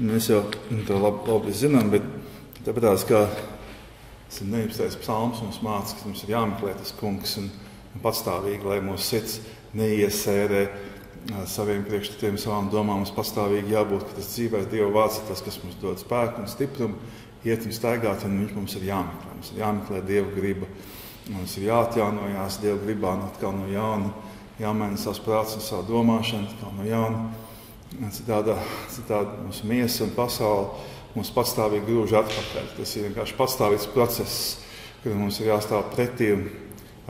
Mēs jau to labi zinām, bet tāpēc, kā 119. psalms mums māca, ka mums ir jāmeklē tas kungs un patstāvīgi, lai mūsu sirds neiesērē saviem priekšstatiem, savām domām. Mums pastāvīgi jābūt, ka tas dzīvais Dieva vārds ir tas, kas mums dod spēku un stiprumu, iet un staigāt, un viņš mums ir jāmeklē. Mums ir jāmeklē Dieva griba. Mums ir jāatjaunojās Dieva gribā atkal no jauna, jāmaina savs prāts un savu domāšanu atkal no jauna. Citādi mūsu miesa un pasaule mums patstāvīgi grūž atpakaļ. Tas ir vienkārši patstāvīgs process, kad mums ir jāstāv pretī.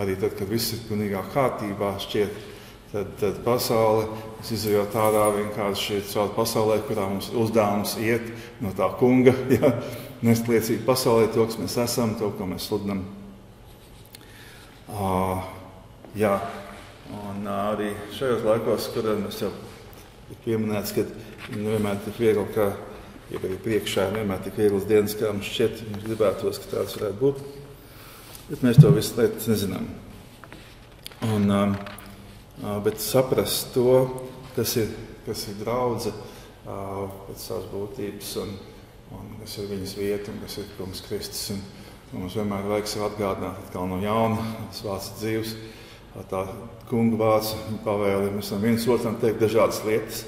Arī tad, kad viss ir pilnīgā kārtībā šķiet, tad pasaule izejot ārā vienkārši caur pasaulē, kurā mums ir uzdevums iet no tā kunga, ja, nest liecību pasaulē to, kas mēs esam, to, ko mēs sludinam. Jā, un arī šajos laikos, kur mēs jau ir pieminēts, ka nevienmēr tik viegli, ka arī priekšā nevienmēr tik vieglas dienas, kā mums šķiet, mums gribētos, ka tāds varētu būt. Bet mēs to visu lietas nezinām. Bet saprast to, kas ir draudze pēc savas būtības un kas ir viņas vieta un kas ir kungs Kristus. Mums vienmēr vajag sev atgādināt atkal no jauna, tas vārds ir dzīvs, tā kunga vārds, viņa pavēle. Mēs varam viens otram teikt dažādas lietas,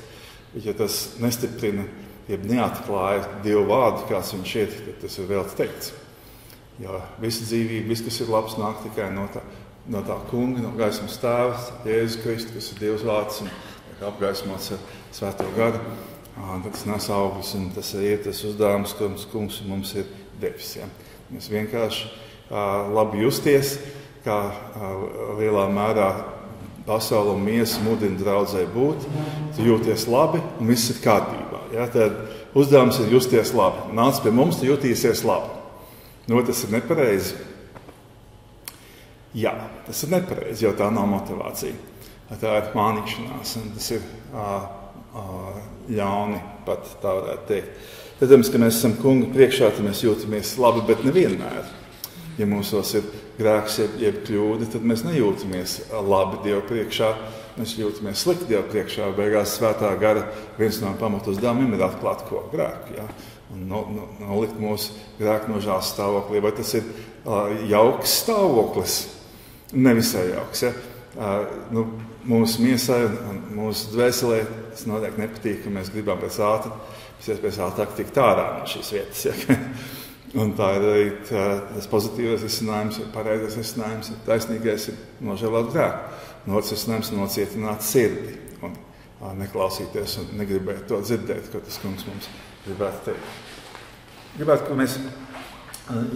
bet ja tas nestiprina, ja neatklāja Dievu vārdu, kāds viņš ir, tad tas ir velti teikts. Jo visa dzīvība, viss, kas ir labs, nāk tikai no tā kunga, no gaismas tēva, Jēzus Kristus, kas ir Dievs vārds un apgaismots ar svēto garu. Tad tas nes augļus un tas ir tas uzdevums, ko kungs mums ir devis. Ja. Mēs vienkārši labi justies, kā lielā mērā pasaule un miesa mudina draudzē būt. Tu jūties labi un viss ir kārtībā. Ja. Tad uzdevums ir justies labi. Nāc pie mums, tu jutīsies labi. Tas ir nepareizi. Jā, tas ir nepareizi, jo tā nav motivācija. Tā ir mānīšanās, un tas ir ļauni, pat tā varētu teikt. Protams, ka mēs esam kunga priekšā, tad mēs jūtamies labi, bet nevienmēr. Ja mūsos ir grēks, jeb kļūda, tad mēs nejūtamies labi Dievu priekšā, mēs jūtamies slikti Dievu priekšā. Beigās svētā gara viens no pamatu uzdevumiem ir atklāt ko grēku. Ja? Un nolikt mūsu grēku nožēlas stāvoklī. Vai tas ir jauks stāvoklis? Nevisai jauks. Ja? Mūsu miesai un mūsu dvēselē tas noteikti nepatīk, ka mēs gribam pēc ātrāk tikt ārā no šīs vietas. Ja? Un tā ir arī tas pozitīvais risinājums, pareizais risinājums, taisnīgais ir nožēlot grēku. Otrs risinājums ir nocietināt sirdi un neklausīties un negribēt to dzirdēt, ko tas kungs mums gribētu teikt. Gribētu, ka mēs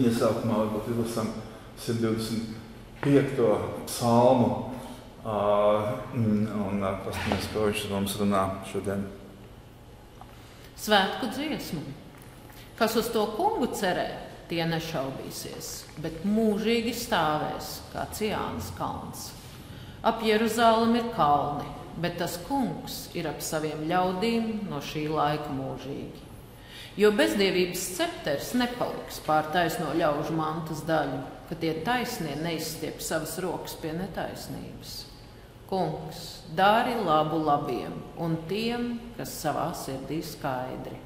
iesākumā varbūt izlasām 125. psalmu un paskatīsimies, ko viņš mums runā šodien. Svētku dziesmu. Kas uz to kungu cerē, tie nešaubīsies, bet mūžīgi stāvēs kā Ciānas kalns. Ap Jeruzalem ir kalni, bet tas kungs ir ap saviem ļaudīm no šī laika mūžīgi. Jo bezdievības scepters nepaliks pār taisno ļaužu mantas daļu, ka tie taisnie neizstiep savas rokas pie netaisnības. Kungs, dari labu labiem un tiem, kas savā sirdī skaidri.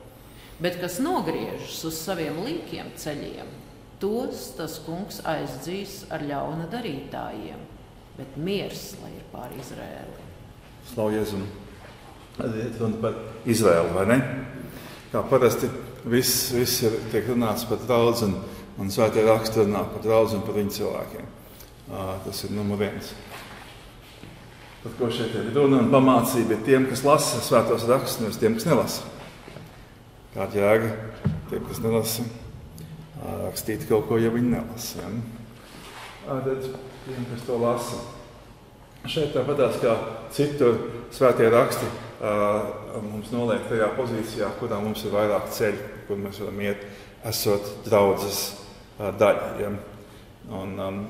Bet kas nogriežas uz saviem līkiem ceļiem, tos tas kungs aizdzīs ar ļauna darītājiem, bet miers, lai ir pār Izraēli. Slavu Jēzum. Runa par Izraēlu, vai ne? Kā parasti viss tiek runāts par draudzi un svētie raksti runā par draudzi un par viņu cilvēkiem. Tas ir numur 1. Par ko šeit ir runa un pamācība ir tiem, kas lasa svētos rakstus, nevis tiem, kas nelasa. Kāda jēga tiem, kas nelasa, rakstīt kaut ko, ja viņi nelasa. Ja? Tad tiem, kas to lasa. Šeit tāpatās kā citur svētie raksti mums noliek tajā pozīcijā, kurā mums ir vairāk ceļu, kur mēs varam iet, esot draudzes daļa. Ja? Un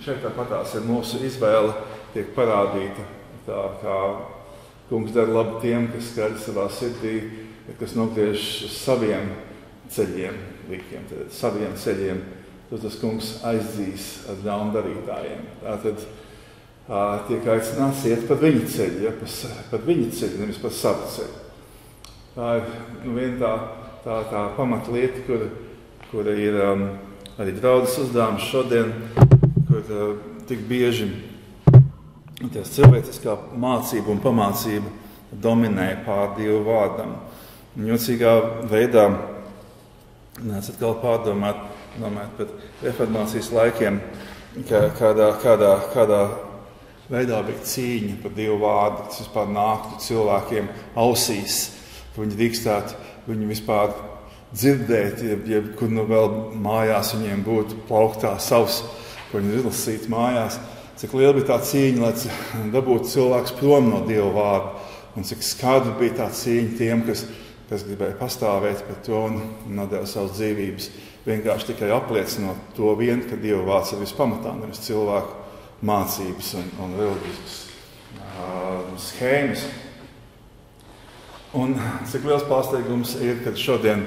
šeit tāpatās ir mūsu izvēle tiek parādīta tā, kā kungs dara labu tiem, kas skaļi savā sirdī, kas nogriež uz saviem ceļiem, līkiem, tad saviem ceļiem, tad tas kungs aizdzīs ar ļaundarītājiem. Tātad tiek aicināts iet par viņa ceļu, ja, par viņa ceļu, nevis par savu ceļu. Tā ir viena tā pamatlieta, kura ir arī draudzes uzdevums šodien, kur tik bieži tās cilvēciskā mācība un pamācība dominē pār Dievu vārdam. Jocīgā veidā nāc atkal pārdomāt pēc reformācijas laikiem, kādā veidā bija cīņa par Dievu vārdu, kas vispār nāktu cilvēkiem ausīs, ka viņi drīkstētu viņu vispār dzirdēt, kur nu vēl mājās viņiem būtu plauktā savs, ko viņi izlasītu mājās. Cik liela bija tā cīņa, lai dabūtu cilvēks prom no Dieva vārda, un cik skarbs bija tā cīņa tiem, kas gribēja pastāvēt par to un nodeva savas dzīvības. Vienkārši tikai apliecinot to vien, ka Dieva vārds ir vispamatā, nevis cilvēku mācības un reliģiskas schēmas. Un cik liels pārsteigums ir, kad šodien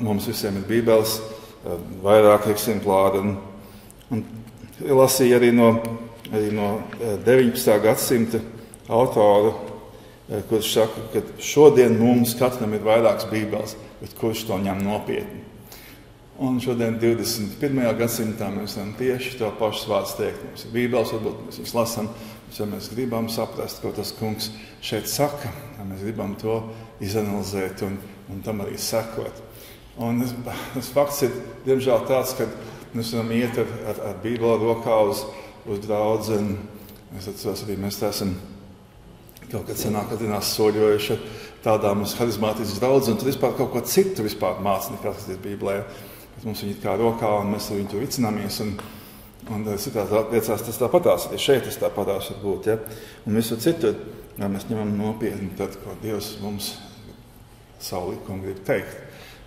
mums visiem ir Bībeles, vairāk eksemplāri. Un lasīju arī no 19. gadsimta autora, kurš saka, ka šodien mums katram ir vairākas Bībeles, bet kurš to ņem nopietni. Un šodien 21. gadsimtā mēs varam tieši to pašu vārdu teikt. Mums ir Bībeles, varbūt mēs viņus lasām, ja mēs gribam saprast, ko tas kungs šeit saka, ja mēs gribam to izanalizēt un tam arī sekot. Un tas fakts ir, diemžēl, tāds, ka mēs varam iet ar Bībeli rokā uz draudzi. Es atceros arī, mēs esam kaut kad senākā dienās soļojuši ar tādām harizmātiskas draudzes, un tur vispār kaut ko citu māca nekā kas ir Bībelē. Bet mums viņi ir kā rokā, un mēs ar viņu tur vicināmies, un citās liecās tas tāpatās, arī šeit tas tāpatās var būt, ja? Un visur citur, ja mēs ņemam nopietni tad, ko Dievs mums savu likumu grib teikt.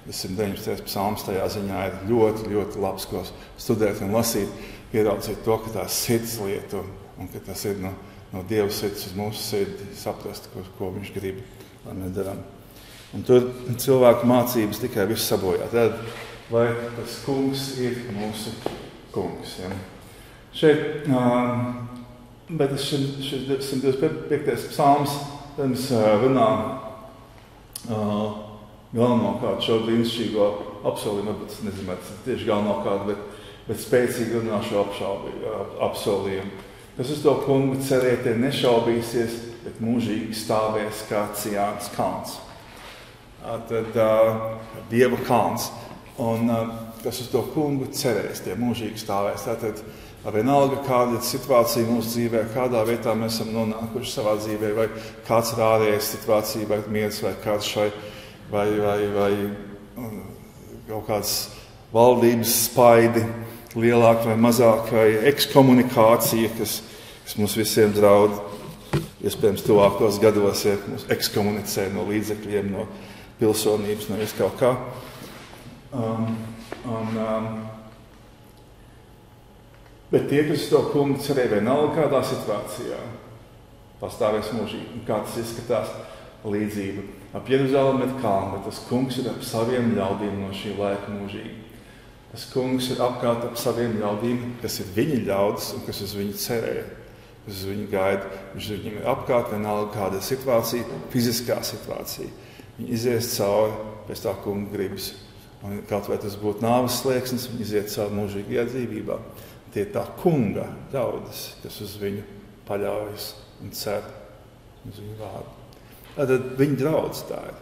119. psalms tajā ziņā ir ļoti, ļoti labs, ko studēt un lasīt, ieraudzīt to, ka tā ir sirds lieta, un ka tas ir no Dieva sirds uz mūsu sirdi, saprast, ko viņš grib, lai mēs darām. Un tur cilvēku mācības tikai visu sabojā. Tad, vai tas kungs ir mūsu kungs. Ja? Šeit, bet šis 125. psalms runā galvenokārt šo brīnišķīgo apsolījumu, varbūt nezinu, vai tas ir tieši galvenokārt, bet spēcīgi runā šo apsolījumu. Kas uz to kungu cerēt, nešaubīsies, bet mūžīgi stāvēs kā Ciānas kalns. Tad Dieva kalns. Un kas uz to kungu cerēs, tie mūžīgi stāvēs. Tātad vienalga, kāda ir situācija mūsu dzīvē, kādā vietā mēs esam nonākuši savā dzīvē, vai kāds ir ārējais situācija, vai miers, vai karš, vai kaut kāds valdības spaidi, lielāk vai mazāk, vai ekskomunikācija, kas mums visiem draud, iespējams tuvākos gados, ja mums ekskomunicē no līdzekļiem, no pilsonības, no viskaut kā. Bet tie, kas to kungu cerēja vienalga kādā situācijā, pastāvēs mūžīgi. Un kā tas izskatās līdzība. Ap Jeruzalemi ir kalni, bet tas kungs ir ap saviem ļaudīm no šī laika mūžīgi. Tas kungs ir apkārt ap saviem ļaudīm, kas ir viņa ļaudis un kas uz viņu cerēja, kas uz viņu gaida. Viņš viņam ir apkārt vienalga kāda situācija, fiziskā situācija. Viņi izies cauri pēc tā kunga gribas. Un kaut vai tas būtu nāves slieksnis, viņi iziet savu mūžīgajā dzīvībā. Tie ir tā kunga ļaudis, kas uz viņu paļaujas un cer uz viņu vārdu. Tātad viņa draudz tā ir.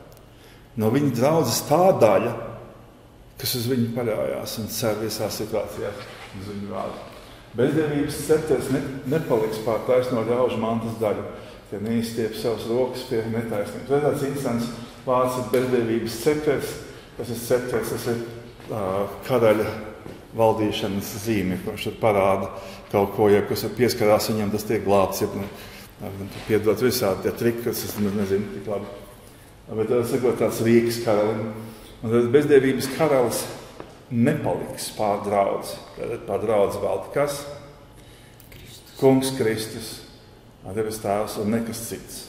No viņa draudzes tā daļa, kas uz viņu paļaujās un cer visās situācijās uz viņu vārdu. Bezdievības scepters nepaliks pār taisno ļaužu mantas daļu. Tie neizstiep savas rokas pie netaisnības. Vai tāds instants vārds ir bezdievības scepters? Tas ir scepters, tas ir karaļa valdīšanas zīme, kurš parāda kaut ko, ja kas pieskarās viņam, tas tiek glābts, ja piedot visādi tie triki, kas es nezinu tik labi. Bet tas ir tāds Rīgas karalim. Un tad bezdievības karalis nepaliks pār draudzi. Tad pār draudzi valda kas? Kungs Kristus, Debes Tēvs un nekas cits.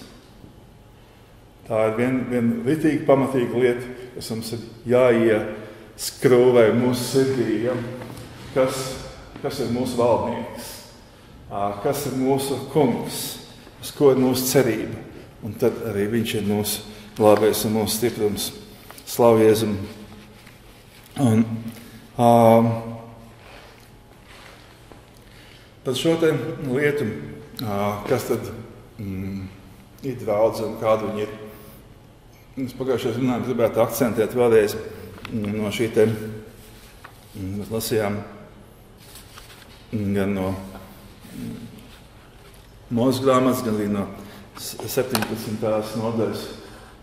Tā ir viena ritīgi pamatīga lieta, kas mums ir jāieskrūvē mūsu sirdī. Ja? Kas ir mūsu valdnieks? Kas ir mūsu kungs? Uz ko ir mūsu cerība? Un tad arī viņš ir mūsu labais un mūsu stiprums. Slavu Jēzum. Un par šo te lietu, kas tad ir draudze un kāda viņa ir. Es pagājušajā runājumā gribētu akcentēt vēlreiz no šī te, mēs lasījām gan no Mūzes grāmatas, gan arī no 17. nodaļas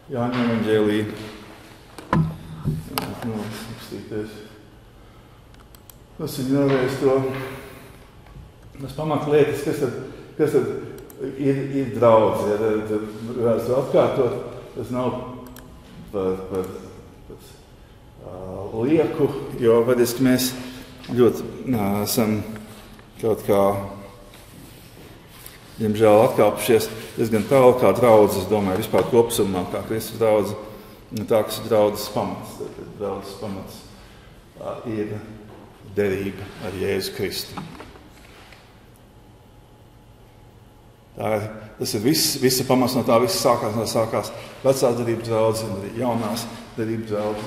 Jāņa evaņģēlijā. Tas ir vēlreiz to, tas pamat lietas, kas tad ir draudze. Ja tad atkārtot, tas nav par lieku, jo vadiski mēs ļoti esam kaut kā, diemžēl, atkāpušies diezgan tālu kā draudze, es domāju, vispār kopsumā, kā Kristus draudze, tā, kas ir draudzes pamats. Draudzes pamats ir derība ar Jēzu Kristu. Tas ir visa pamats, no tā viss sākās vecās derības draudze un arī jaunās derības draudze.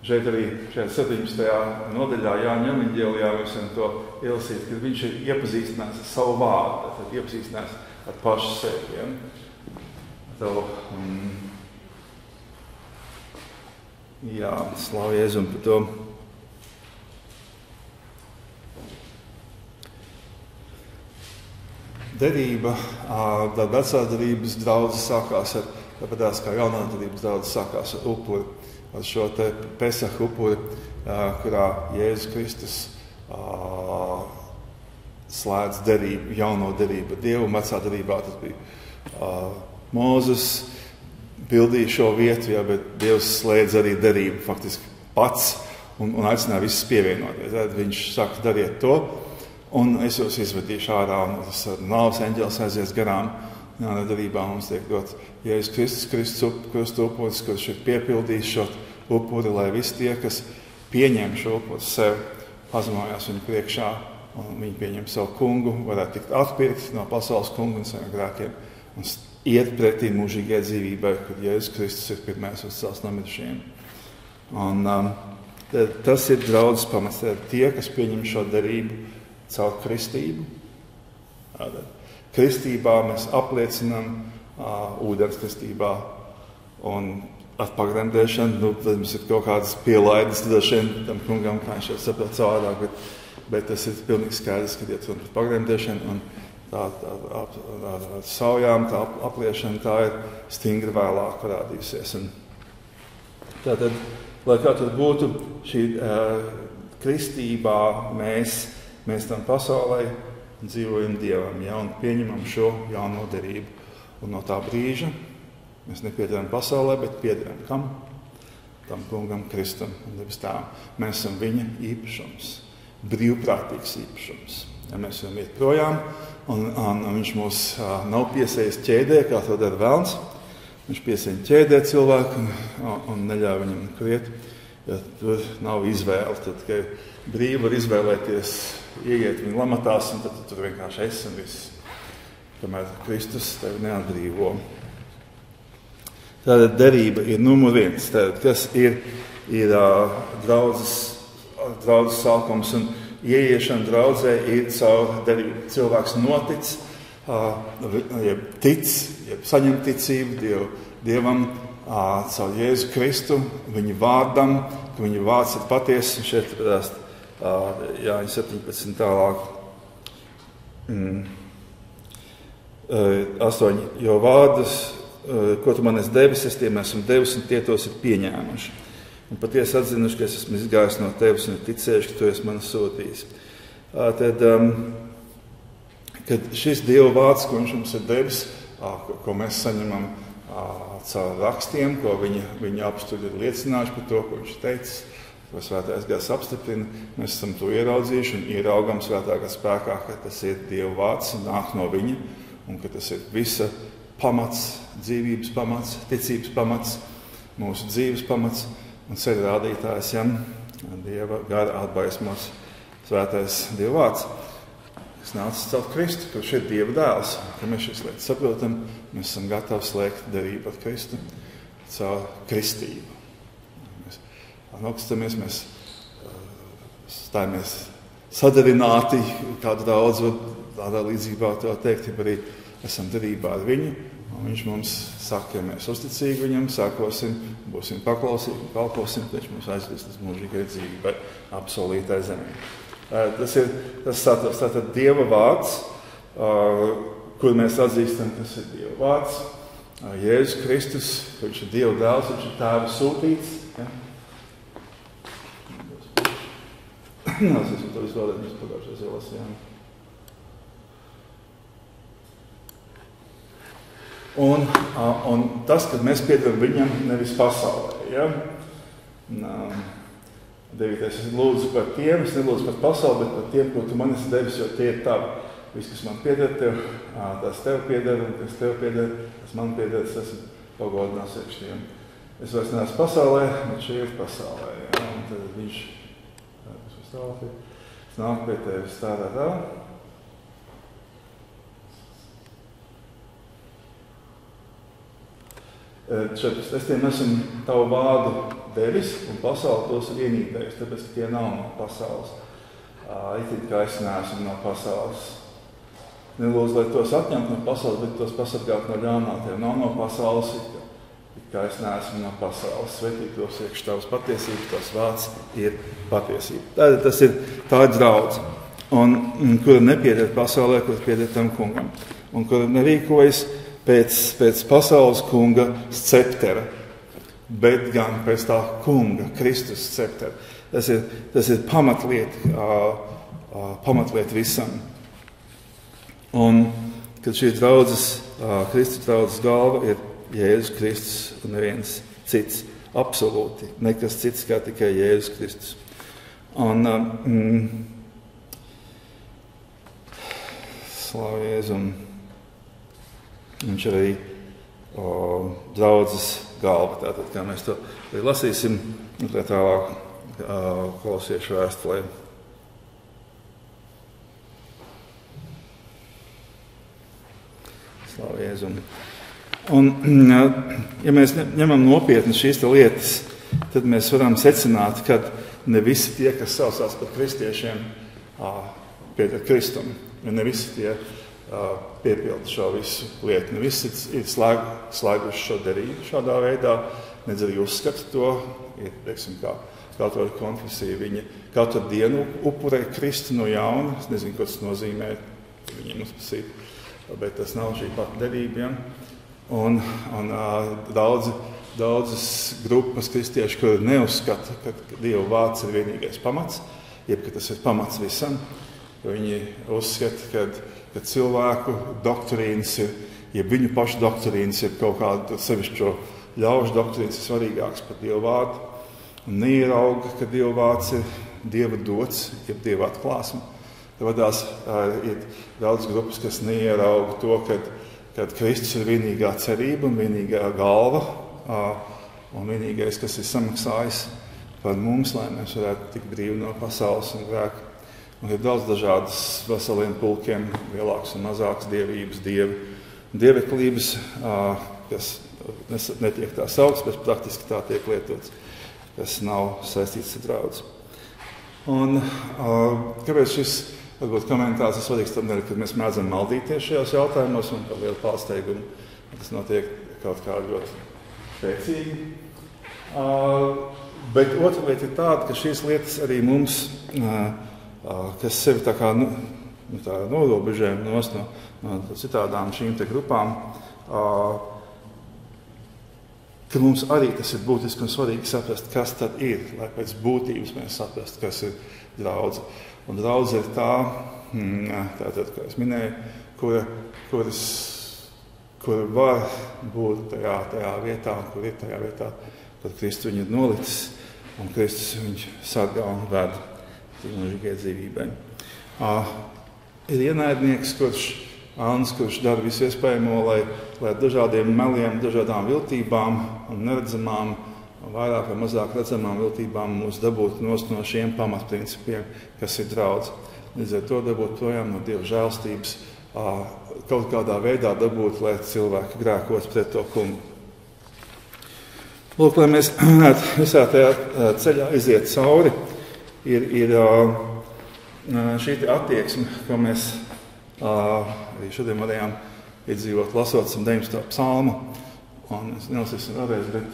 Šeit arī 17. nodaļā Jāņa evaņģēlijā mēs varam to ielasīt, ka viņš ir iepazīstinājis ar savu vārdu, tad iepazīstinājis ar pašu sevi. Ja? Slavu Jēzum par to. Derība, tad vecās derības draudze sākās ar, tāpēc kā jaunā derības draudze sākās ar upuri. Ar šo te Pesaha upuri, kurā Jēzus Kristus slēdz derību, jauno derību ar Dievu. Vecā derībā tas bija Mūzes pildīja šo vietu, ja, bet Dievs slēdz arī derību faktiski pats un aicināja visus pievienoties. Tad viņš saka, dariet to, un es jūs izvedīšu ārā, un tas nāves eņģelis aizies garām. Jaunā derībā mums tiek dots Jēzus Kristus upuris, kurš ir piepildījis šo upuri, lai visi tie, kas pieņem šo upuri sev, pazemojās viņu priekšā, un viņi pieņem savu kungu, varētu tikt atpirkti no pasaules kungu un saviem grēkiem, un iet pretī mūžīgai dzīvībai, kad Jēzus Kristus ir pirmais uzcēlts no mirušajiem. Un tas ir draudzes pamats. Tie, kas pieņem šo derību caur kristību. Kristībā mēs apliecinām ūdens kristībā un ar pagremdēšanu. Tad mums ir kaut kādas pielaides tam kungam, kā viņš šeit saprot savādāk, bet tas ir pilnīgi skaidrs, ka iet runa par pagremdēšanu un ar saujām, tā apliešana, tā ir stingri vēlāk parādījusies. Tātad, lai kā tad būtu šī kristībā, mēs tam pasaulē dzīvojam Dievam, ja, un pieņemam šo jauno derību. Un no tā brīža mēs nepiederam pasaulē, bet piederam kam? Tam kungam Kristum un debes tēvam. Mēs esam viņa īpašums, brīvprātīgs īpašums. Ja mēs varam iet projām, un viņš mūs nav piesējis ķēdē, kā to dara velns. Viņš piesēja ķēdē cilvēku un neļauj viņam kriet. Ja tur nav izvēle, tad brīvi var izvēlēties, ieiet viņa lamatās, un tad tur vienkārši esi un viss. Kamēr Kristus tevi neatbrīvo. Tātad derība ir numur 1. Tātad, kas ir draudzes sākums, un ieiešana draudzē ir caur derību. Cilvēks notic, jeb tic, jeb saņem ticību Dievam, caur Jēzu Kristu, viņa vārdam, ka viņa vārds ir patiess, un šeit parādās Jāņa 17 tālāk. 8. Jo vārdus, ko tu man esi devis, es tiem esmu devis, un tie tos ir pieņēmuši. Un patiesi atzinuši, ka es esmu izgājis no tevis un ticējuši, ka tu esi mani sūtījis. Tad, kad šis Dieva vārds, ko viņš mums ir devis, ko mēs saņemam caur rakstiem, ko viņa apstuļi ir liecinājuši par to, ko viņš teicis, ko Svētais Gars apstiprina, mēs esam to ieraudzījuši un ieraugam Svētā Gara spēkā, ka tas ir Dieva vārds un nāk no viņa, un ka tas ir visa pamats, dzīvības pamats, ticības pamats, mūsu dzīves pamats un ceļa rādītājs, ja Dieva gara atbaismos Svētais Dieva vārds. kas nācis caur Kristu, kurš ir Dieva dēls. Kad mēs šīs lietas saprotam, mēs esam gatavi slēgt derību ar Kristu caur kristību. Mēs nokustamies, mēs stājamies sadarināti, kādu daudz tādā līdzībā to teikt, ja arī esam derībā ar viņu. Un viņš mums saka, ja mēs uzticīgi viņam sākosim, būsim paklausīgi, kalposim, tad viņš mums aizvest uz mūžīgai dzīvībai, apsolītai zemē. Tas ir tātad Dieva vārds, kur mēs atzīstam, kas ir Dieva vārds. Jēzus Kristus, viņš ir Dieva dēls, viņš ir Tēva sūtīts. Ja? Es esmu to visu vēlēt, mēs pagājušais jau lasījām. Un tas, kad mēs piedaram viņam, nevis pasaulē. Ja? 9. Es lūdzu par tiem, es nelūdzu par pasauli, bet par tiem, ko tu man esi devis, jo tie ir tavi. Viss, kas man pieder tev, tas tev pieder, un kas tev pieder, tas man pieder, es esmu pagodinās iekš tiem. Es vairs neesmu pasaulē, bet šī ir pasaulē. Ja? Un tad viņš nāk pie tevis tādā. Es tiem esmu tavu vārdu devis, un pasauli tos ir ienīdējusi, tāpēc, ka tie nav no pasaules. It kā es neesmu no pasaules. Nelūdzu, lai tos atņemt no pasaules, bet tos pasargāt no ļaunā. Tie nav no pasaules, it kā es neesmu no pasaules. Svetīt tos iekš tavas patiesības, tavs vārds ir patiesība. Tā ir draudze, kura nepieder pasaulē, kura pieder tam kungam, un kura nerīkojas pēc pasaules kunga sceptera, bet gan pēc tā kunga, Kristus sceptera. Tas ir pamatlieta visam. Un, kad šī draudzes, Kristus draudzes galva ir Jēzus Kristus un neviens cits, absolūti nekas cits kā tikai Jēzus Kristus. Un slavu Jēzum. Viņš ir arī draudzes galva. Tātad, kā mēs to lasīsim, tālāk Kolosiešu vēstulē. Slavu Jēzum. Un, ja mēs ņemam nopietni šīs lietas, tad mēs varam secināt, ka ne visi tie, kas saucās par kristiešiem, pieder Kristum. Ja ne visi tie piepilda šo visu lietu. Ne visi ir slēguši šo derību šādā veidā, nedz arī uzskata to. Ir, teiksim, kā katra konfesija, viņi katru dienu upurē Kristu no jauna. Es nezinu, ko tas nozīmē viņiem uzpasīt, bet tas nav šī pati derība. Ja? Un daudzas grupas kristieši, kuri neuzskata, ka Dieva vārds ir vienīgais pamats, jeb ka tas ir pamats visam, jo viņi uzskata, ka cilvēku doktrīnas ir, ja viņu pašu doktrīnas ir kaut kāda sevišķo ļaužu doktrīnas ir svarīgāks par Dieva vārdu, un neierauga, ka Dieva vārds ir Dieva dots, jeb Dieva atklāsme. Vadās ir daudz grupas, kas neierauga to, kad Kristus ir vienīgā cerība un vienīgā galva, un vienīgais, kas ir samaksājis par mums, lai mēs varētu tikt brīvi no pasaules un grēka. Un ir daudz dažādas veseliem pulkiem, lielākas un mazākas dievības, dieveklības, kas netiek tā saukts, bet praktiski tā tiek lietots, kas nav saistīts ar draudzi. Un kāpēc šis varbūt komentārs ir svarīgs tādēļ, kad mēs mēdzam maldīties šajos jautājumos un par lielu pārsteigumu. Tas notiek kaut kā ļoti spēcīgi. Bet otra lieta ir tāda, ka šīs lietas arī mums, kas sevi tā kā norobežējam no citādām šīm te grupām, ka mums arī tas ir būtiski un svarīgi saprast, kas tad ir, lai pēc būtības mēs saprast, kas ir draudze. Un draudze ir tā, tātad, kā es minēju, kura var būt tajā vietā, un kur ir tajā vietā, kad Kristus viņu ir nolicis, un Kristus viņu sargā un ved mūžīgai dzīvībai. Ir ienaidnieks, kurš dara visu iespējamo, lai dažādiem meliem, dažādām viltībām un neredzamām, vairāk vai mazāk redzamām viltībām mūs dabūtu no šiem pamatprincipiem, kas ir draudze. līdz ar to dabūt projām no Dieva žēlstības, kaut kādā veidā dabūt, lai cilvēki grēkos pret to kungu. Lūk, lai mēs visā tajā ceļā iziet cauri, ir šī attieksme, ko mēs arī šodien varējām iedzīvot, lasot 19. psalmu. Un es nelasīsim vēlreiz, bet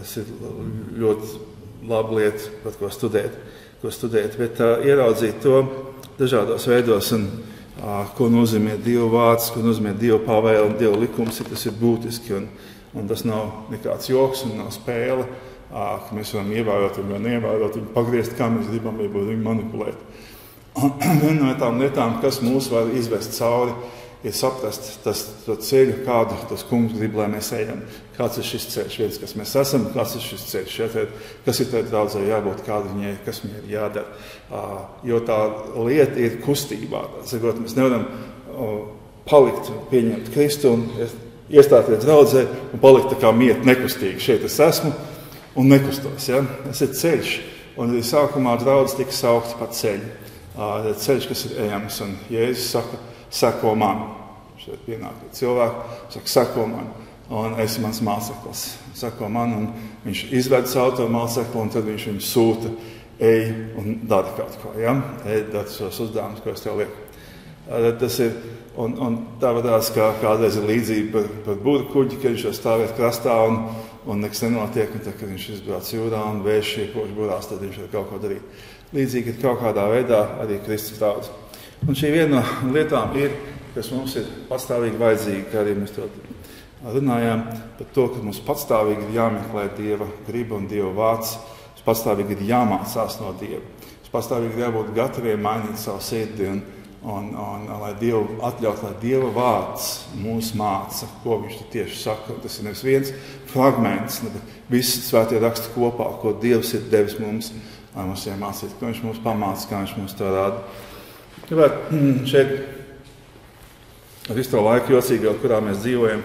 es ir ļoti laba lieta, par ko studēt, bet ieraudzīt to dažādos veidos, un ko nozīmē Dieva vārds, ko nozīmē Dieva pavēle un Dieva likums, tas ir būtiski, un tas nav nekāds joks un nav spēle, ka mēs varam ievērot un neievērot, un pagriezt, kā mēs gribam, vai viņu manipulēt. Un viena no tām lietām, kas mūs var izvest cauri, ir saprast to ceļu, kādu tas kungs grib, lai mēs ejam. Kāds ir šis ceļš, viens, kas mēs esam, kāds ir šis ceļš, kas ir tai draudzē jābūt, kāda viņai, kas viņai ir jādara. Jo tā lieta ir kustībā. Sakot, mēs nevaram palikt, pieņemt Kristu un iestāties draudzē un palikt tā kā miet nekustīgi. Šeit es esmu un nekustos. Ja? Tas ir ceļš. Un arī sākumā draudze tika saukta par ceļu. Ceļš, kas ir ejams. Un Jēzus saka, seko man. Šeit pienāk cilvēki, saka, seko man. Un esi mans māceklis. Seko man, un viņš izved savu to mācekli, un tad viņš viņu sūta. Ej un dari kaut ko. Ja? Ej, dari šos uzdevumus, ko es tev lieku. Tas ir, un tā vadās, kā kādreiz ir līdzība par burkuģi, kad viņš jau stāvēt krastā un nekas nenotiek, un tad, kad viņš izbrauc jūrā un vējš iekoši burās, tad viņš var kaut ko darīt. Līdzīgi ir kaut kādā veidā arī Kristus draudze. Un šī viena no lietām ir, kas mums ir patstāvīgi vajadzīga, kā arī mēs to runājām, par to, ka mums patstāvīgi ir jāmeklē Dieva griba un Dieva vārds, mums patstāvīgi ir jāmācās no Dieva. Mums patstāvīgi ir jābūt gataviem mainīt savu sirdi un lai Dievu atļaut, lai Dieva vārds mūs māca, ko viņš tieši saka. Tas ir nevis viens fragments, bet visi svētie raksti kopā, ko Dievs ir devis mums, lai mums iemācīt, ko viņš mums pamāca, kā viņš mums to rāda. Šeit ar visu to laiku jocīgo, kurā mēs dzīvojam,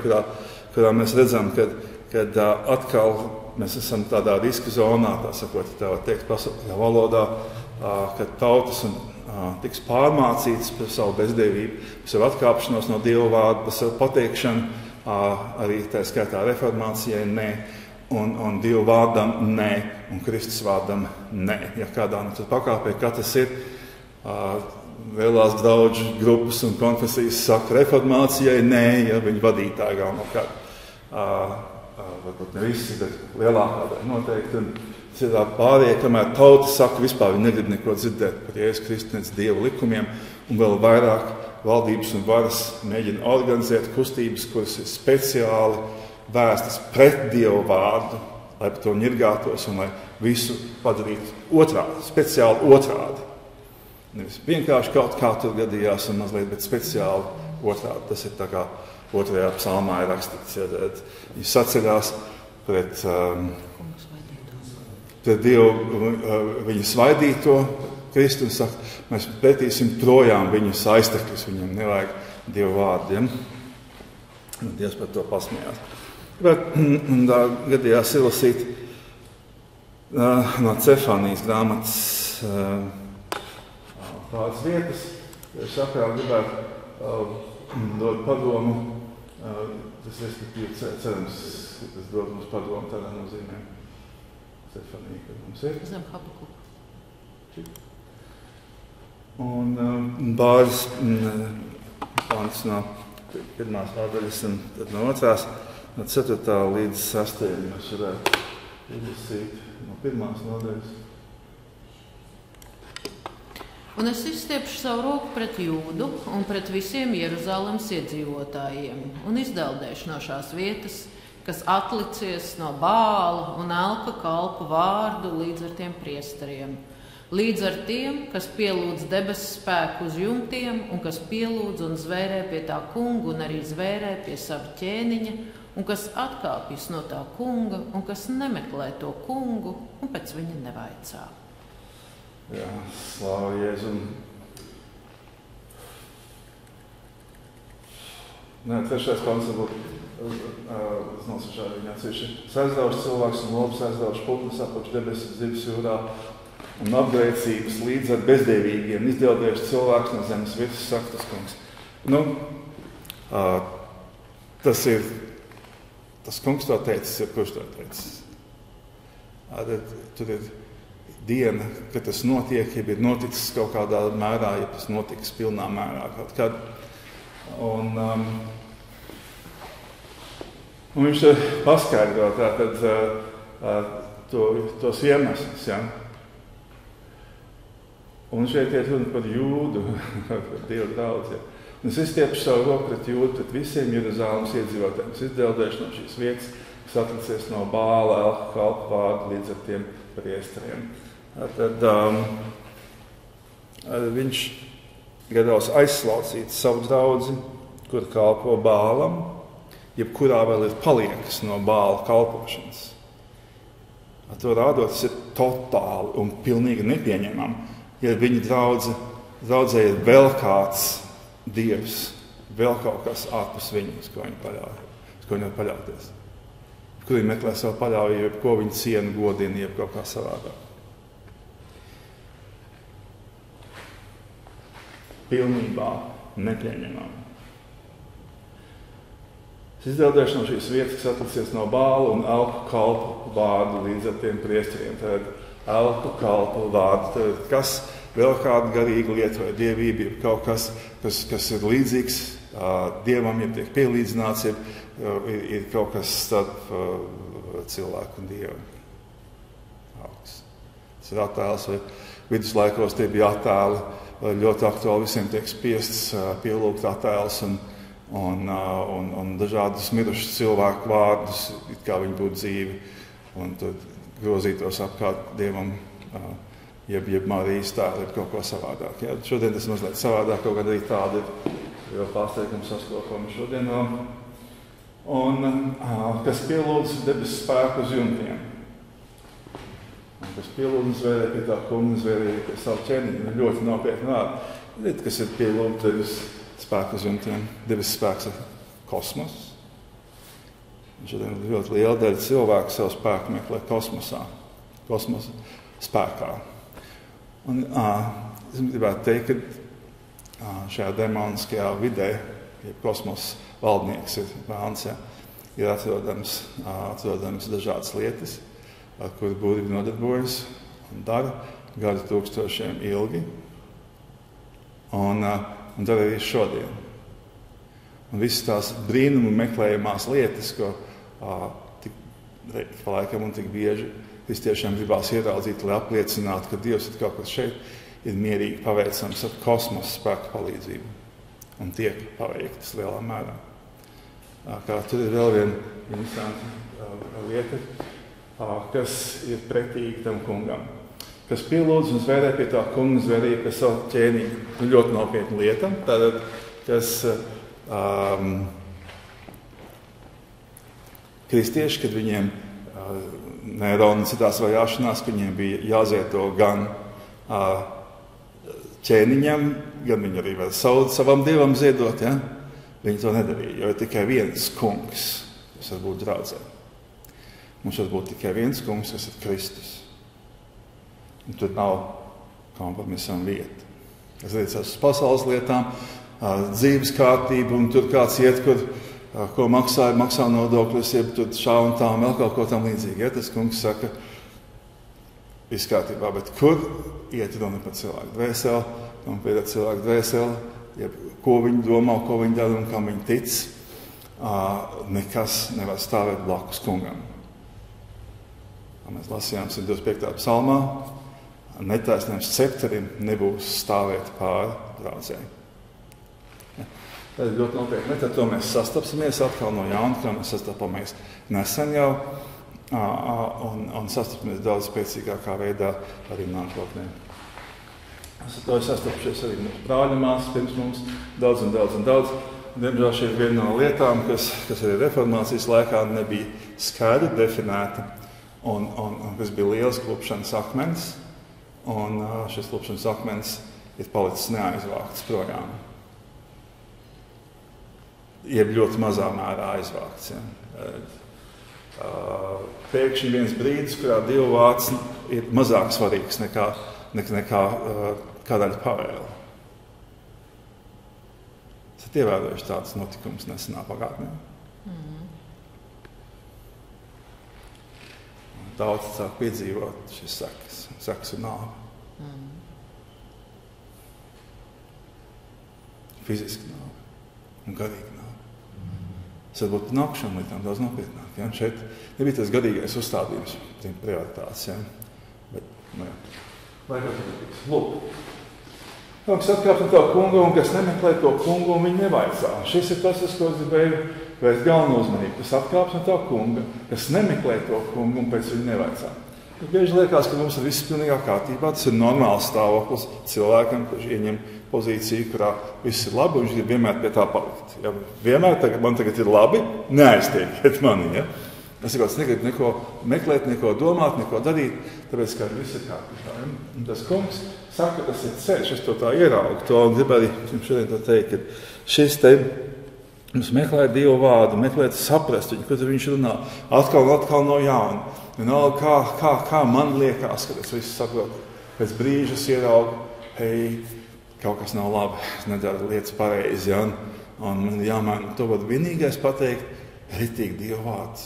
kurā mēs redzam, kad atkal mēs esam tādā riska zonā, tā sakot, tā var teikt pasaules valodā, kad tautas tiks pārmācītas par savu bezdievību, par savu atkāpšanos no Dieva vārda, par savu pateikšanu, arī tā skaitā reformācijai nē, un Dieva vārdam nē, un Kristus vārdam nē. Ja kādā no tad pakāpē, kā tas ir, vēlās draudžu grupas un konfesijas saka reformācijai nē, ja viņa vadītāji galvenokārt. Varbūt ne visi, bet lielākā daļa noteikti. Tas ir pārējie, kamēr tauta saka, vispār viņi negrib neko dzirdēt par Jēzus Kristu, nec Dieva likumiem, un vēl vairāk valdības un varas mēģina organizēt kustības, kuras ir speciāli vērstas pret Dieva vārdu, lai par to ņirgātos un lai visu padarītu otrādi, speciāli otrādi. Nevis vienkārši kaut kā tur gadījās un mazliet, bet speciāli otrādi. Tas ir tā kā 2. psalmā ir rakstīts. Ja, viņi saceļās pret Dievu, viņa svaidīto Kristu un saka, mēs pētīsim projām viņu saistekļus, viņam nevajag Dieva vārdiem. Dievs par to pasmējās. Bet gadījās izlasīt no Cefanijas grāmatas pāris vietas. Es sakarā gribētu dot padomu, tas respektīvi cerams, tas dod mums padomu tādā nozīmē. Cefanija, kad mums ir. Zem Habakuka. Un pāris pants no pirmās nodaļas un tad no otrās, no 4. līdz 6. mēs varētu izlasīt no pirmās nodaļas. Un es izstiepšu savu roku pret Jūdu un pret visiem Jeruzalemes iedzīvotājiem un izdeldēšu no šās vietas, kas atlicies no Bāla un Elka kalpu vārdu līdz ar tiem priesteriem, līdz ar tiem, kas pielūdz debesu spēku uz jumtiem un kas pielūdz un zvērē pie tā kunga un arī zvērē pie sava ķēniņa un kas atkāpjas no tā kunga un kas nemeklē to kungu un pēc viņa nevaicā. Jā, slāva Jēzum. Nē, 3. pants varbūt. Es nosašāju viņu atsevišķi. Sēzdaužs cilvēks un lobs sēzdaužs putnas apakš debesis zivs jūrā. un apgrēcības līdz ar bezdievīgiem izdeldējuši cilvēks no zemes virsmas, saka tas kungs. Nu, tas kungs to teicis, ir kurš to teicis. Tur ir diena, kad tas notiek, ja ir noticis kaut kādā mērā, ja tas notiks pilnā mērā kaut kad. Un viņš paskaidro tos iemeslus. Ja? Un šeit ir runa par Jūdu, par Dievu draudzi. Ja? Un es izstiepšu savu roku pret Jūdu, pret visiem Jeruzalemes iedzīvotājiem. Es izdeldēšu no šīs vietas, kas atlicies no Bāla, elku kalpu vārdu līdz ar tiem priesteriem. Tad viņš gadās aizslaucīt savu draudzi, kur kalpo Bālam, jebkurā vēl ir paliekas no Bāla kalpošanas. Ar to rādot, tas ir totāli un pilnīgi nepieņemami, ja viņa draudzē ir vēl kāds dievs, vēl kaut kas ārpus viņu, uz ko viņi var paļauties. Kur viņi meklē savu paļaujību, ko viņi ciena, godina, jeb kaut kā savādāk. Pilnībā nepieņemami. Es izdeldēšu no šīs vietas, kas atlicies no Bāla un elku kalpu vārdu līdz ar tiem priesteriem. Tad elku kalpu vārdu. Tad kas vēl kāda garīga lieta vai dievība, kaut kas ir līdzīgs dievam, ja tiek pielīdzināts, ir kaut kas starp cilvēku un dievu. Tas ir attēls, vai viduslaikos tie bija attēli, ļoti aktuāli visiem tiek spiests pielūgt attēls un dažādus mirušus cilvēku vārdus, it kā viņi būtu dzīvi, un tad grozītos apkārt dievam, jeb Marijas tēlu, kaut ko savādāk. Ja? Šodien tas mazliet savādāk, kaut gan arī tāda ir pārsteigums sastopama šodien. Un kas pielūdz debesu spēku uz jumtiem. Un kas pielūdz un zvērē pie tā kunga, zvērē pie savu ķēniņu, ļoti nopietni vārdi. Kas ir pielūdz debesu spēku uz jumtiem. Debesu spēks ir kosmos. Un šodien ļoti liela daļa cilvēku savu spēku meklē kosmosā. Kosmosa spēkā. Un es gribētu teikt, ka šajā demoniskajā vidē, ja kosmosa valdnieks ir vēlns, ir atrodams dažādas lietas, ar kuru būtībā nodarbojas un dara gadu tūkstošiem ilgi. Un dara arī šodien. Un visas tās brīnumu meklējumās lietas, ko tik pa laikam un tik bieži kristiešiem gribās ieraudzīt, lai apliecinātu, ka Dievs ir kaut kas šeit, ir mierīgi paveicams ar kosmosa spēku palīdzību. Un tiek paveiktas lielā mērā. Kā tur ir vēl viena interesanta lieta, kas ir pretīgi tam kungam. Kas pielūdz un zvērē pie tā kunga, zvērē pie savu ķēniņu. Ļoti nopietna lieta. Tātad, kas kristieši, kad viņiem Nerona citās vajāšanās, ka viņiem bija jāzieto gan ķēniņam, gan viņi arī vēl savam dievam ziedot, ja? Viņi to nedarīja, jo ir tikai viens kungs, kas var būt draudzē. Mums var būt tikai viens kungs, kas ir Kristus. Un tur nav kompromisam vieta. Es redzu uz pasaules lietām, dzīves kārtību, un tur kāds iet, ko maksā nodokļus, jeb tur šā un tā, vēl kaut ko tam līdzīgi. Ja, tas kungs saka, viss kārtībā, bet kur iet runa par cilvēku dvēseli, un pie cilvēku dvēseli, jeb ko viņi domā, ko viņi dara un kam viņi tic, nekas nevar stāvēt blakus kungam. Mēs lasījām 125. psalmā, netaisniem scepterim nebūs stāvēt pāri draudzē. Tas ir ļoti nopietni. Tad to mēs sastapsimies atkal no jauna, kā mēs sastapamies nesen jau, un sastapamies daudz spēcīgākā veidā arī nākotnē. To ir sastapšies arī mūsu brāļamās pirms mums daudz. Diemžēl šī ir viena no lietām, kas arī reformācijas laikā nebija skaidri definēta, un kas bija liels klupšanas akmens, un šis klupšanas akmens ir palicis neaizvākts projām. Jeb ļoti mazā mērā aizvākts. Ja. pēkšņi viens brīdis, kurā Dieva vārds ir mazāk svarīgs nekā kādēļ pavēle. Esat ievērojuši tādas notikumus nesenā pagātnē? Daudz sāk piedzīvot šis sekas un nāve. Fiziski nāve un garīgi nāve. Tas varbūt nākšana lietām daudz nopietnāk. Ja? Šeit nebija tas gadīgais uzstādījums, prioritātes. Ja? Bet, vai kā tas lūk. Kas atkāps no tā kunga un kas nemeklē to kungu un viņu nevaicā. Šis ir tas, ko es gribēju vērst galveno uzmanību. Kas atkāps no tā kunga, kas nemeklē to kungu un pēc viņu nevaicā. Bieži liekas, ka mums ir viss pilnīgā kārtībā. Tas ir normāls stāvoklis cilvēkam, kurš ieņem pozīciju, kurā viss ir labi, un viņš grib vienmēr pie tā palikt. Ja? Vienmēr man tagad ir labi, neaiztiekiet mani. Ja? Es negribu neko meklēt, neko domāt, neko darīt, tāpēc, ka viss ir kārtībā. Ja? Un tas kungs saka, ka tas ir ceļš, es to tā ieraugu to, un gribu arī šodien to teikt, ka šis te mums meklēt Dievu vārdu, meklēt saprast viņu, kad viņš runā atkal un atkal no jauna. Vienalga, kā man liekas, kad es visu saprotu, pēc brīža es ieraugu, hei, kaut kas nav labi, es nedaru lietas pareizi, ja? Un man jāmaina. To var vienīgais pateikt, ritīgi Dieva vārds.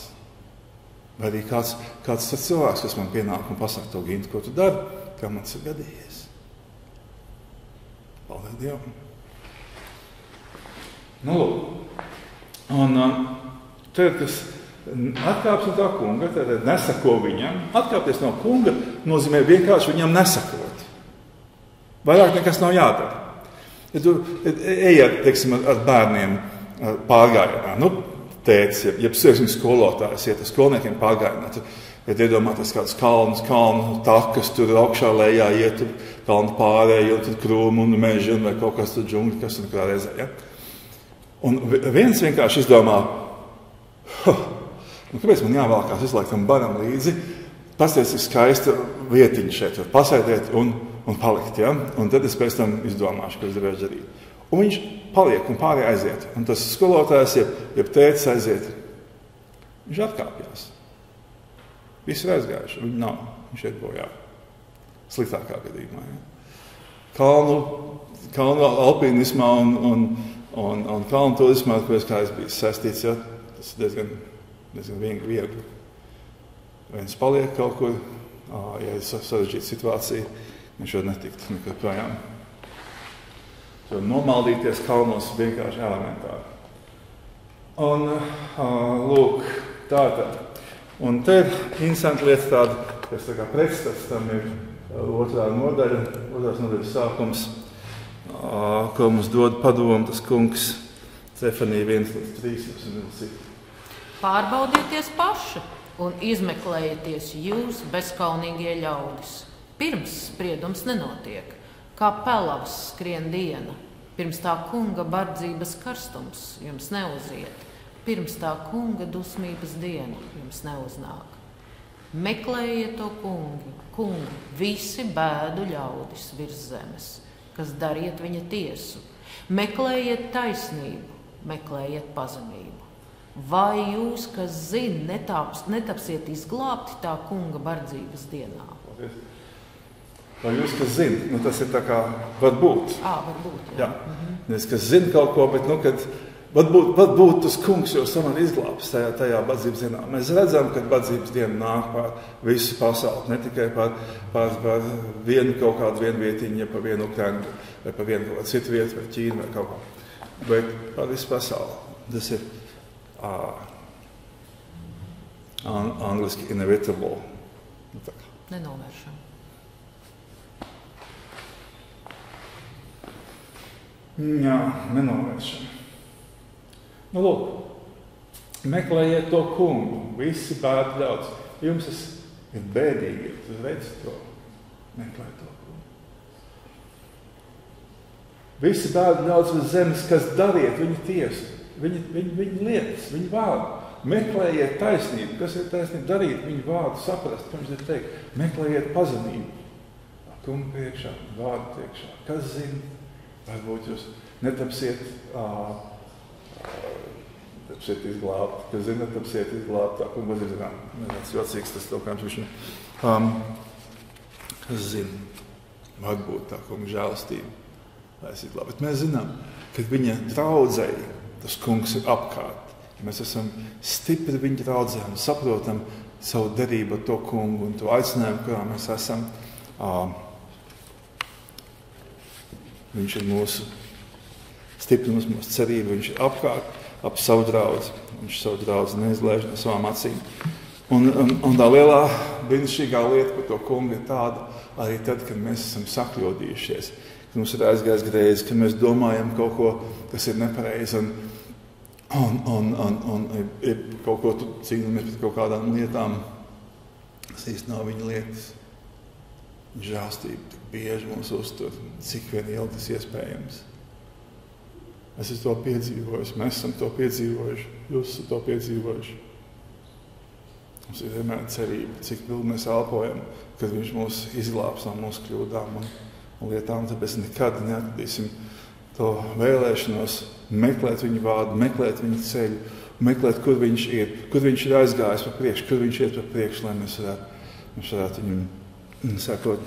Vai arī kāds tas cilvēks, kas man pienāk un pasaka to Gintu, ko tu dari, kā man tas ir gadījies. Paldies Dievam. Lūk. Un tad, kas atkāps no tā kunga, tad nesako viņam. Atkāpties no kunga nozīmē vienkārši viņam nesakot. Vairāk nekas nav jādara. Ja tu ejat, teiksim, ar bērniem pārgājienā, tētis, ja skolotājs iet ar skolniekiem pārgājienā, tad iedomāties kādas kalnu takas, tur augšā lejā iet, kalnu pārēji, un tad krūmu un meži, vai kaut kas tur džungļi, kas un kā reizē, ja? Un viens vienkārši izdomā, kāpēc man jāvēlkās visu laiku tam baram līdzi, pasties ir skaista vietiņa šeit, var pasēdēt un palikt, ja? Un tad es pēc tam izdomāšu, ko es gribēšu darīt. Un viņš paliek un pārējie aiziet. Un tas skolotājs, jeb tētis aiziet, viņš atkāpjās. Visi ir aizgājuši, viņi nav, viņš iet bojā. Sliktākā gadījumā, ja? Kalnu alpīnismā un kalnu turismā, kā es biju saistīts, ja? Tas ir diezgan viegli. Viens paliek kaut kur, ja ir sarežģīta situācija, viņš var netikt nekad projām. Jo nomaldīties kalnos vienkārši elementāri. Un, lūk, tātad. Un te ir interesanti lieta tāda, kas tā kā pretstats, tam ir otrās nodaļas sākums, ko mums dod padomu tas kungs, Cefanija 1:3. Pārbaudieties paši un izmeklējieties jūs bezkaunīgie ļaudis. Pirms spriedums nenotiek, kā pelavs skrien diena. Pirms tā kunga bardzības karstums jums neuziet. Pirms tā kunga dusmības diena jums neuznāk. Meklējiet to kungu, visi bēdu ļaudis virs zemes, kas dariet viņa tiesu. Meklējiet taisnību, meklējiet pazemību. Vai jūs, kas zina, netapsiet izglābti tā kunga bardzības dienā? Vai jūs, kas zina, tas ir tā kā varbūt. Varbūt, jā. Es, kas zina kaut ko, bet, kad varbūt tas kungs jau samar izglābs tajā bardzības dienā. Mēs redzam, ka bardzības diena nāk pār visu pasauli, ne tikai pār vienu kaut kādu vietiņu, par vienu Ukrainu, vai par vienu kaut kādu citu vietu, vai Ķīnu, vai kaut kā. Bet pār visu pasauli. Tas ir angliski inevitable. Nenovēršam. Jā, nenovēršam. Lūk, meklējiet to kungu, visi bēdu ļaudis. Jums ir bēdīgi, ja jūs redzat to, meklēt to kungu. Visi bēdu ļaudis uz zemes, kas dariet viņu tiesu, viņu lietas, viņu vārdu. Meklējiet taisnību. Kas ir taisnība? Darīt viņu vārdu, saprast, ko viņš ir teikt. Meklējiet pazemību. Kungu priekšā, vārdu priekšā. Kas zina? Varbūt jūs netapsiet Tāpēc iet izglābt, kas zina, tāpēc iet izglābt, tā kunga zinām. Tāds jocīgs tas kaut kāds viņš. Kas zina, varbūt tā kunga žēlastība, lai es izglābt. Bet mēs zinām, ka viņa draudzei tas kungs ir apkārt. Mēs esam stipri viņa draudzē un saprotam savu derību ar to kungu un to aicinājumu, kurā mēs esam. Viņš ir mūsu stiprums, mūsu cerība, viņš ir apkārt, ap savu draudzi. Viņš savu draudzi neizlaiž no savām acīm. Un tā lielā brīnišķīgā lieta par to kungu ir tāda, arī tad, kad mēs esam sakļodījušies, kad mums ir aizgājis greizi, kad mēs domājam kaut ko, kas ir nepareizi, un ir kaut ko cīnāmies pret kaut kādām lietām, kas īsti nav viņa lietas. Žēlastība tik bieži mums uztur, cik vien ilgi tas iespējams. Es esmu to piedzīvojis, mēs esam to piedzīvojuši, jūs esat to piedzīvojuši. Mums ir vienmēr cerība, cik pilni mēs elpojam, kad viņš mūs izglābs no mūsu kļūdām un lietām. Tāpēc nekad neatradīsim to vēlēšanos meklēt viņu vārdu, meklēt viņu ceļu, meklēt, kur viņš ir aizgājis pa priekšu, kur viņš iet pa priekšu, lai mēs varētu viņu sekot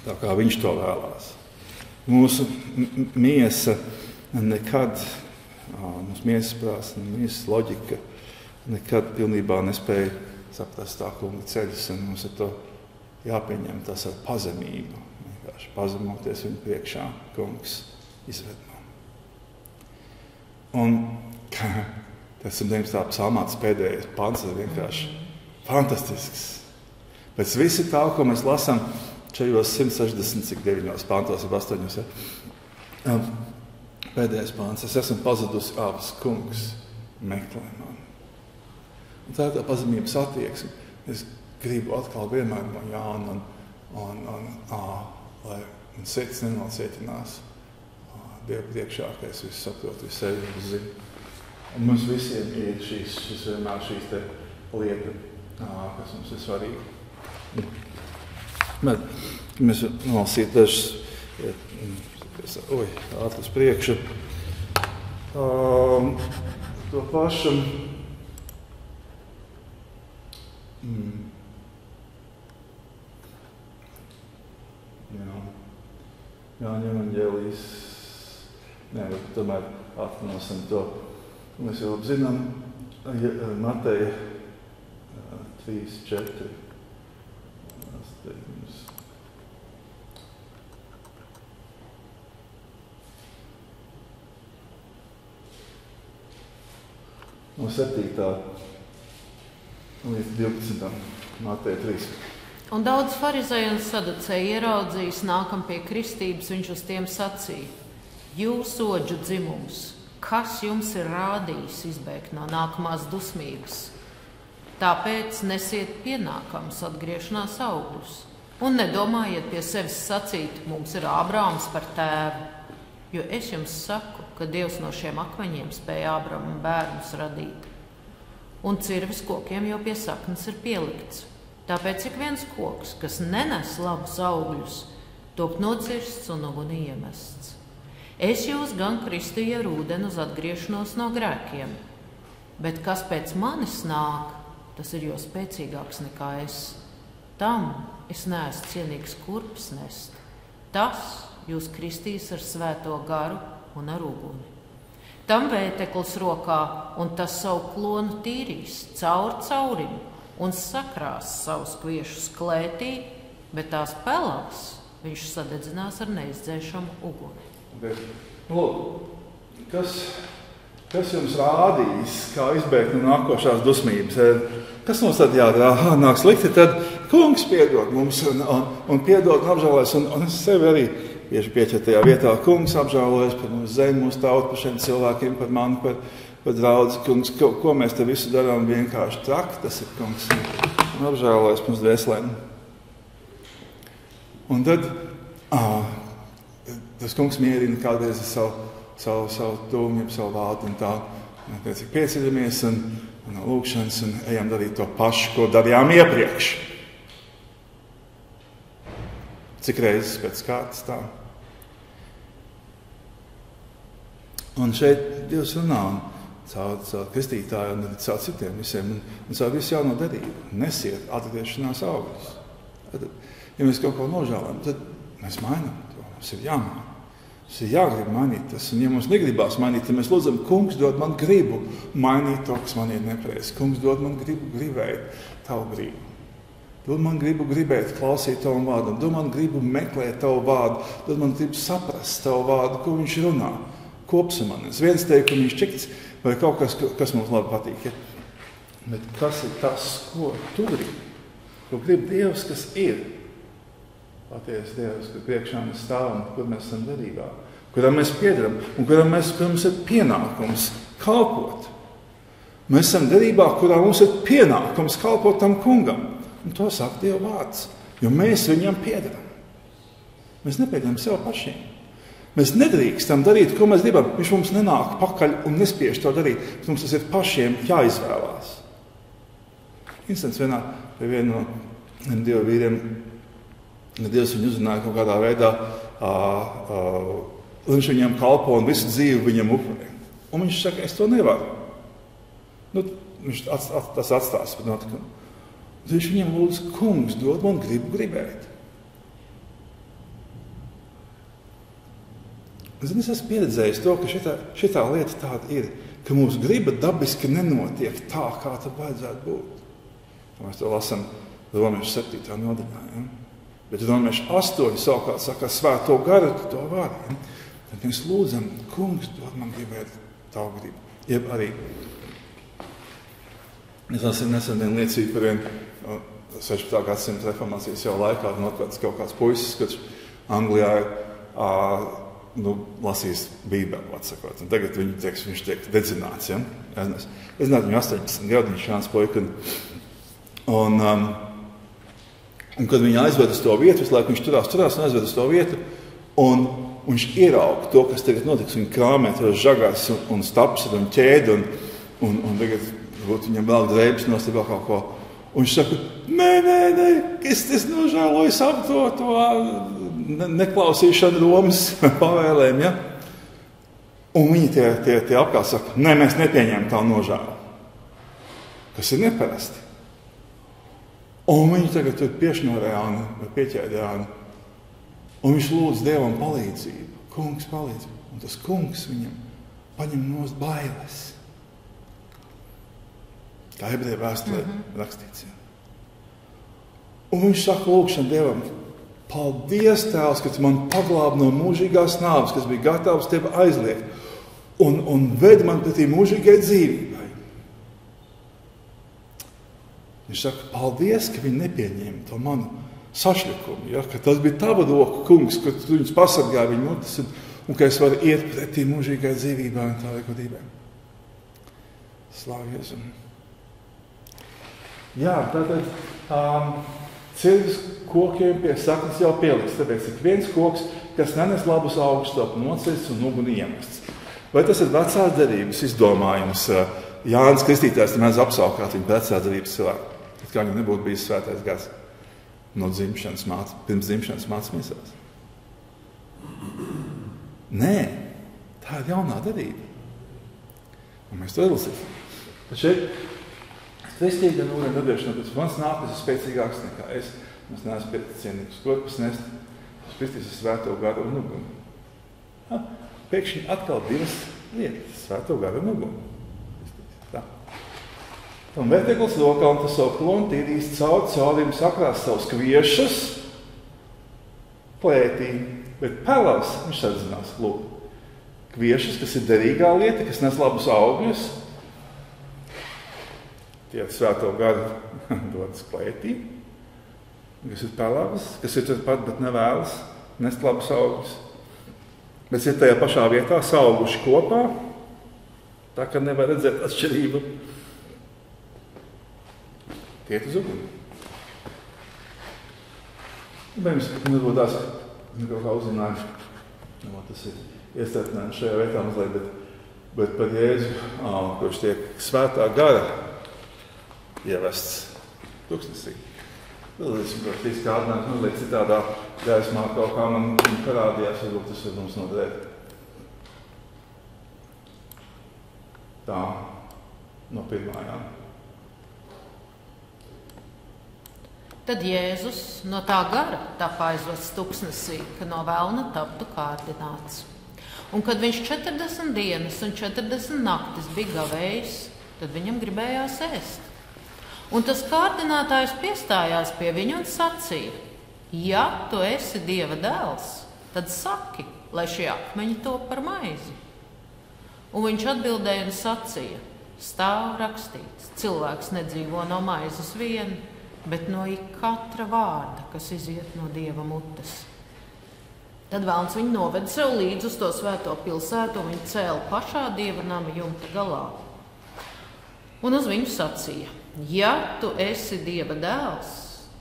tā, kā viņš to vēlās. Mūsu miesa nekad, mūsu miesas prāts, miesas loģika nekad pilnībā nespēja saprast tā kunga ceļus, un mums ar to jāpieņem tas ar pazemību. Vienkārši pazemoties viņu priekšā, kungs izved man. Un tas ir 19. psalmā, tas pēdējais pants ir vienkārši fantastisks. Pēc visa tā, ko mēs lasām šajos 169 pantos, ir 8. Ja? Pēdējais pants. Es esmu pazudusi avas, kungs meklē mani. Un tā ir tā pazemības attieksme. Es gribu atkal vienmēr no jauna, lai man sirds nenocietinās Dievu priekšā, ka es visu saprotu, visu sevi un zinu. Un mums visiem ir vienmēr šīs te lieta, kas mums ir svarīga. Bet mēs nolasīt dažas, ātri uz priekšu, to pašu. Jāņa evaņģēlijas, bet tomēr atklāsim to. Mēs jau zinām, Mateja 3:4. No 7. līdz 12. Mateja 3. Un daudz farizēju un saducēju ieraudzījis nākam pie kristības, viņš uz tiem sacīja: Jūs odžu dzimums, kas jums ir rādījis izbēgt no nākamās dusmības? Tāpēc nesiet pienākams atgriešanās augļus un nedomājiet pie sevis sacīt, mums ir Ābrāms par tēvu, jo es jums saku, ka Dievs no šiem akmeņiem spēja Ābrama bērnus radīt. Un cirvis kokiem jau pie saknes ir pielikts. Tāpēc ik viens koks, kas nenes labus augļus, top nocirsts un ugunī iemests. Es jūs gan kristīju ar ūdeni uz atgriešanos no grēkiem, bet kas pēc manis nāk, tas ir jau spēcīgāks nekā es. Tam es neesmu cienīgs kurpes nest. Tas jūs kristīs ar svēto garu un ar uguni. Tam vēteklis rokā, un tas savu klonu tīrīs caurim un sakrās savus kviešus klētī, bet tās pelavas viņš sadedzinās ar neizdzēšamu uguni. Lūk, kas jums rādīs, kā izbēgt no nākošās dusmības? Kas mums tad jādara? Nāk slikti, tad kungs piedod mums un piedod un apžēlojas. Un es sevi arī bieži pieķeru tajā vietā. Kungs apžēlojas par mūsu zemi, mūsu tautu, par šiem cilvēkiem, par mani, par draudzi. Kungs, ko mēs te visu darām vienkārši traki, tas ir kungs. Un apžēlojas mums dvēselēm. Un tad tas kungs mierina kādreiz ar savu tūmību, savu vārdu un tā. Un tiecīgi pieceļamies un lūkšanas un ejam darīt to pašu, ko darījām iepriekš. Cik reizes pēc kārtas tā. Un šeit Dievs runā, caur kristītāju un caur citiem visiem. Un caur visu jauno derību. Nesiet atgriešanās augļus. Tad, ja mēs kaut ko nožēlām, tad mēs mainām to. Mums ir jāmaina. Mums ir jāgrib mainīt tas. Un ja mums negribās mainīt, tad mēs lūdzam, Kungs dod man gribu mainīt to, kas man ir nepareizi. Kungs dod man gribu gribēt tavu gribu. Dod man gribu gribēt klausīt tavu vārdu. Dod man gribu meklēt tavu vārdu. Dod man gribu saprast tavu vārdu, ko viņš runā. Kopsumanis. Viens teikumiņš čikts vai kaut kas, kas mums labi patīk. Ja? Bet kas ir tas, ko tu gribi? Ko grib Dievs, kas ir? Patiesi Dievs, kur priekšā mēs stāvam, kur mēs esam derībā. Kuram mēs piedaram un kuram mums ir pienākums kalpot. Mēs esam derībā, kurā mums ir pienākums kalpot tam kungam. Un to saka Dieva vārds, jo mēs viņam piedaram. Mēs nepiedaram sev pašiem. Mēs nedrīkstam darīt, ko mēs gribam. Viņš mums nenāk pakaļ un nespiež to darīt. Mums tas ir pašiem jāizvēlās. Instants vienā pie viena no Dieva vīriem, Dievs viņu uzrunāja kaut kādā veidā, viņš viņam kalpo un visu dzīvi viņam upurē. Un viņš saka, es to nevaru. Viņš tas atstās par notikumu. Viņš viņam lūdz, Kungs, dod man gribu gribēt. Es esmu pieredzējis to, ka šitā lieta tāda ir, ka mūsu griba dabiski nenotiek tā, kā tā vajadzētu būt. Mēs to lasam Romiešu 7. nodaļā. Ja? Bet Romiešu 8. savukārt saka, svēto garu, tu to vari. Ja? Tad mēs lūdzam, Kungs, dod man gribēt tavu gribu. Jeb arī, es nesen liecīju par vienu 16. gadsimta reformācijas jau laikā, kaut kāds puisis, kurš Anglijā lasīs Bībeli, atsakot. Un tagad viņš tiek dedzināts. Ja? Es nezinu, viņu 18 gadu, viņš šāds puika. Un kad viņi aizved uz to vietu, visu laiku viņš turās un aizved uz to vietu, un viņš ierauga to, kas tagad notiks. Viņa krāmē tos žagars un staps un ķēdi, un tagad viņam vēl drēbes nost vēl kaut ko. Un viņš saka, nē, es nožēloju savu to neklausīšanu Romas pavēlēm. Ja? Un viņi tie apkārt saka, nē, mēs nepieņemam tā nožēlu. Kas ir neparasti. Un viņi tagad tur piešņorēja vai pieķēdēja. Un viņš lūdz Dievam palīdzību. Kungs palīdzību. Un tas kungs viņam paņem nost bailes. Kā ebreju vēsturē rakstīts. Ja. Un viņš saka lūgšanu Dievam, paldies, Tēvs, ka tu man paglābi no mūžīgās nāves, kas bija gatavs tevi aizliegt, un ved man pretī mūžīgai dzīvībai. Viņš saka, paldies, ka viņi nepieņēma to manu sašļukumu, ja, ka tas bija tava roka, kungs, ka tu viņus pasargāji viņu mutes, un ka es varu iet pretī mūžīgai dzīvībai un tādai godībai. Slāvi Jēzum. Jā, tātad cirvis kokiem pie saknes jau pieliks, tāpēc ik viens koks, kas nenes labus augus, top nocirsts un uguni iemests. Vai tas ir vecās derības izdomājums? Jānis Kristītājs mēdz apsaukāt viņu vecās derības cilvēku. It kā viņam nebūtu bijis svētais gars no pirms dzimšanas mācas misās. Nē, tā ir jaunā derība. Un mēs to izlasīsim. Bet šeit kristīga un ūdeni atdošana pēc mans nākas ir spēcīgāks nekā es. Mēs neesam piecienīgus korpus nest. Tas Kristīgs ir svēto garu un uguni. Pēkšņi atkal divas lietas. Svēto garu un uguni. Tā. Un vērtīgls lokā un tas savu klonu tīrīs cauriem sakrās savus kviešus plētī. Bet pēlās viņš sadzinās. Lūk, kviešus, kas ir derīgā lieta, kas nes labus augļus. Tie svēto garu dodas klētī, kas ir pelāvis, kas ir turpat, bet nevēlas nest labus augļus. Bet ir tajā pašā vietā sauguši kopā, tā ka nevar redzēt atšķirību. Tiet uz uguni. Mums nebūtās kaut kā uzrunājuši, tas ir iestrādinājums šajā vietā mazliet, bet par Jēzu, kurš tiek svētā gara ievests tūkstnesī. Esmu par tīs kārdinājums mazliet citādā gaismā kaut kā man parādījās, varbūt tas var mums noderēt. tā no pirmā. Jā. Tad Jēzus no tā gara tika aizvests tuksnesī, ka no velna taptu kārdināts. Un kad viņš 40 dienas un 40 naktis bija gavējis, tad viņam gribējās ēst. Un tas kārdinātājs piestājās pie viņa un sacīja: ja tu esi Dieva dēls, tad saki, lai šie akmeņi top par maizi. Un viņš atbildēja un sacīja: stāv rakstīts, cilvēks nedzīvo no maizes vien, bet no katra vārda, kas iziet no Dieva mutes. Tad velns viņu noveda sev līdz uz to svēto pilsētu, un viņu cēla pašā Dieva nama jumta galā. Un uz viņu sacīja: ja tu esi Dieva dēls,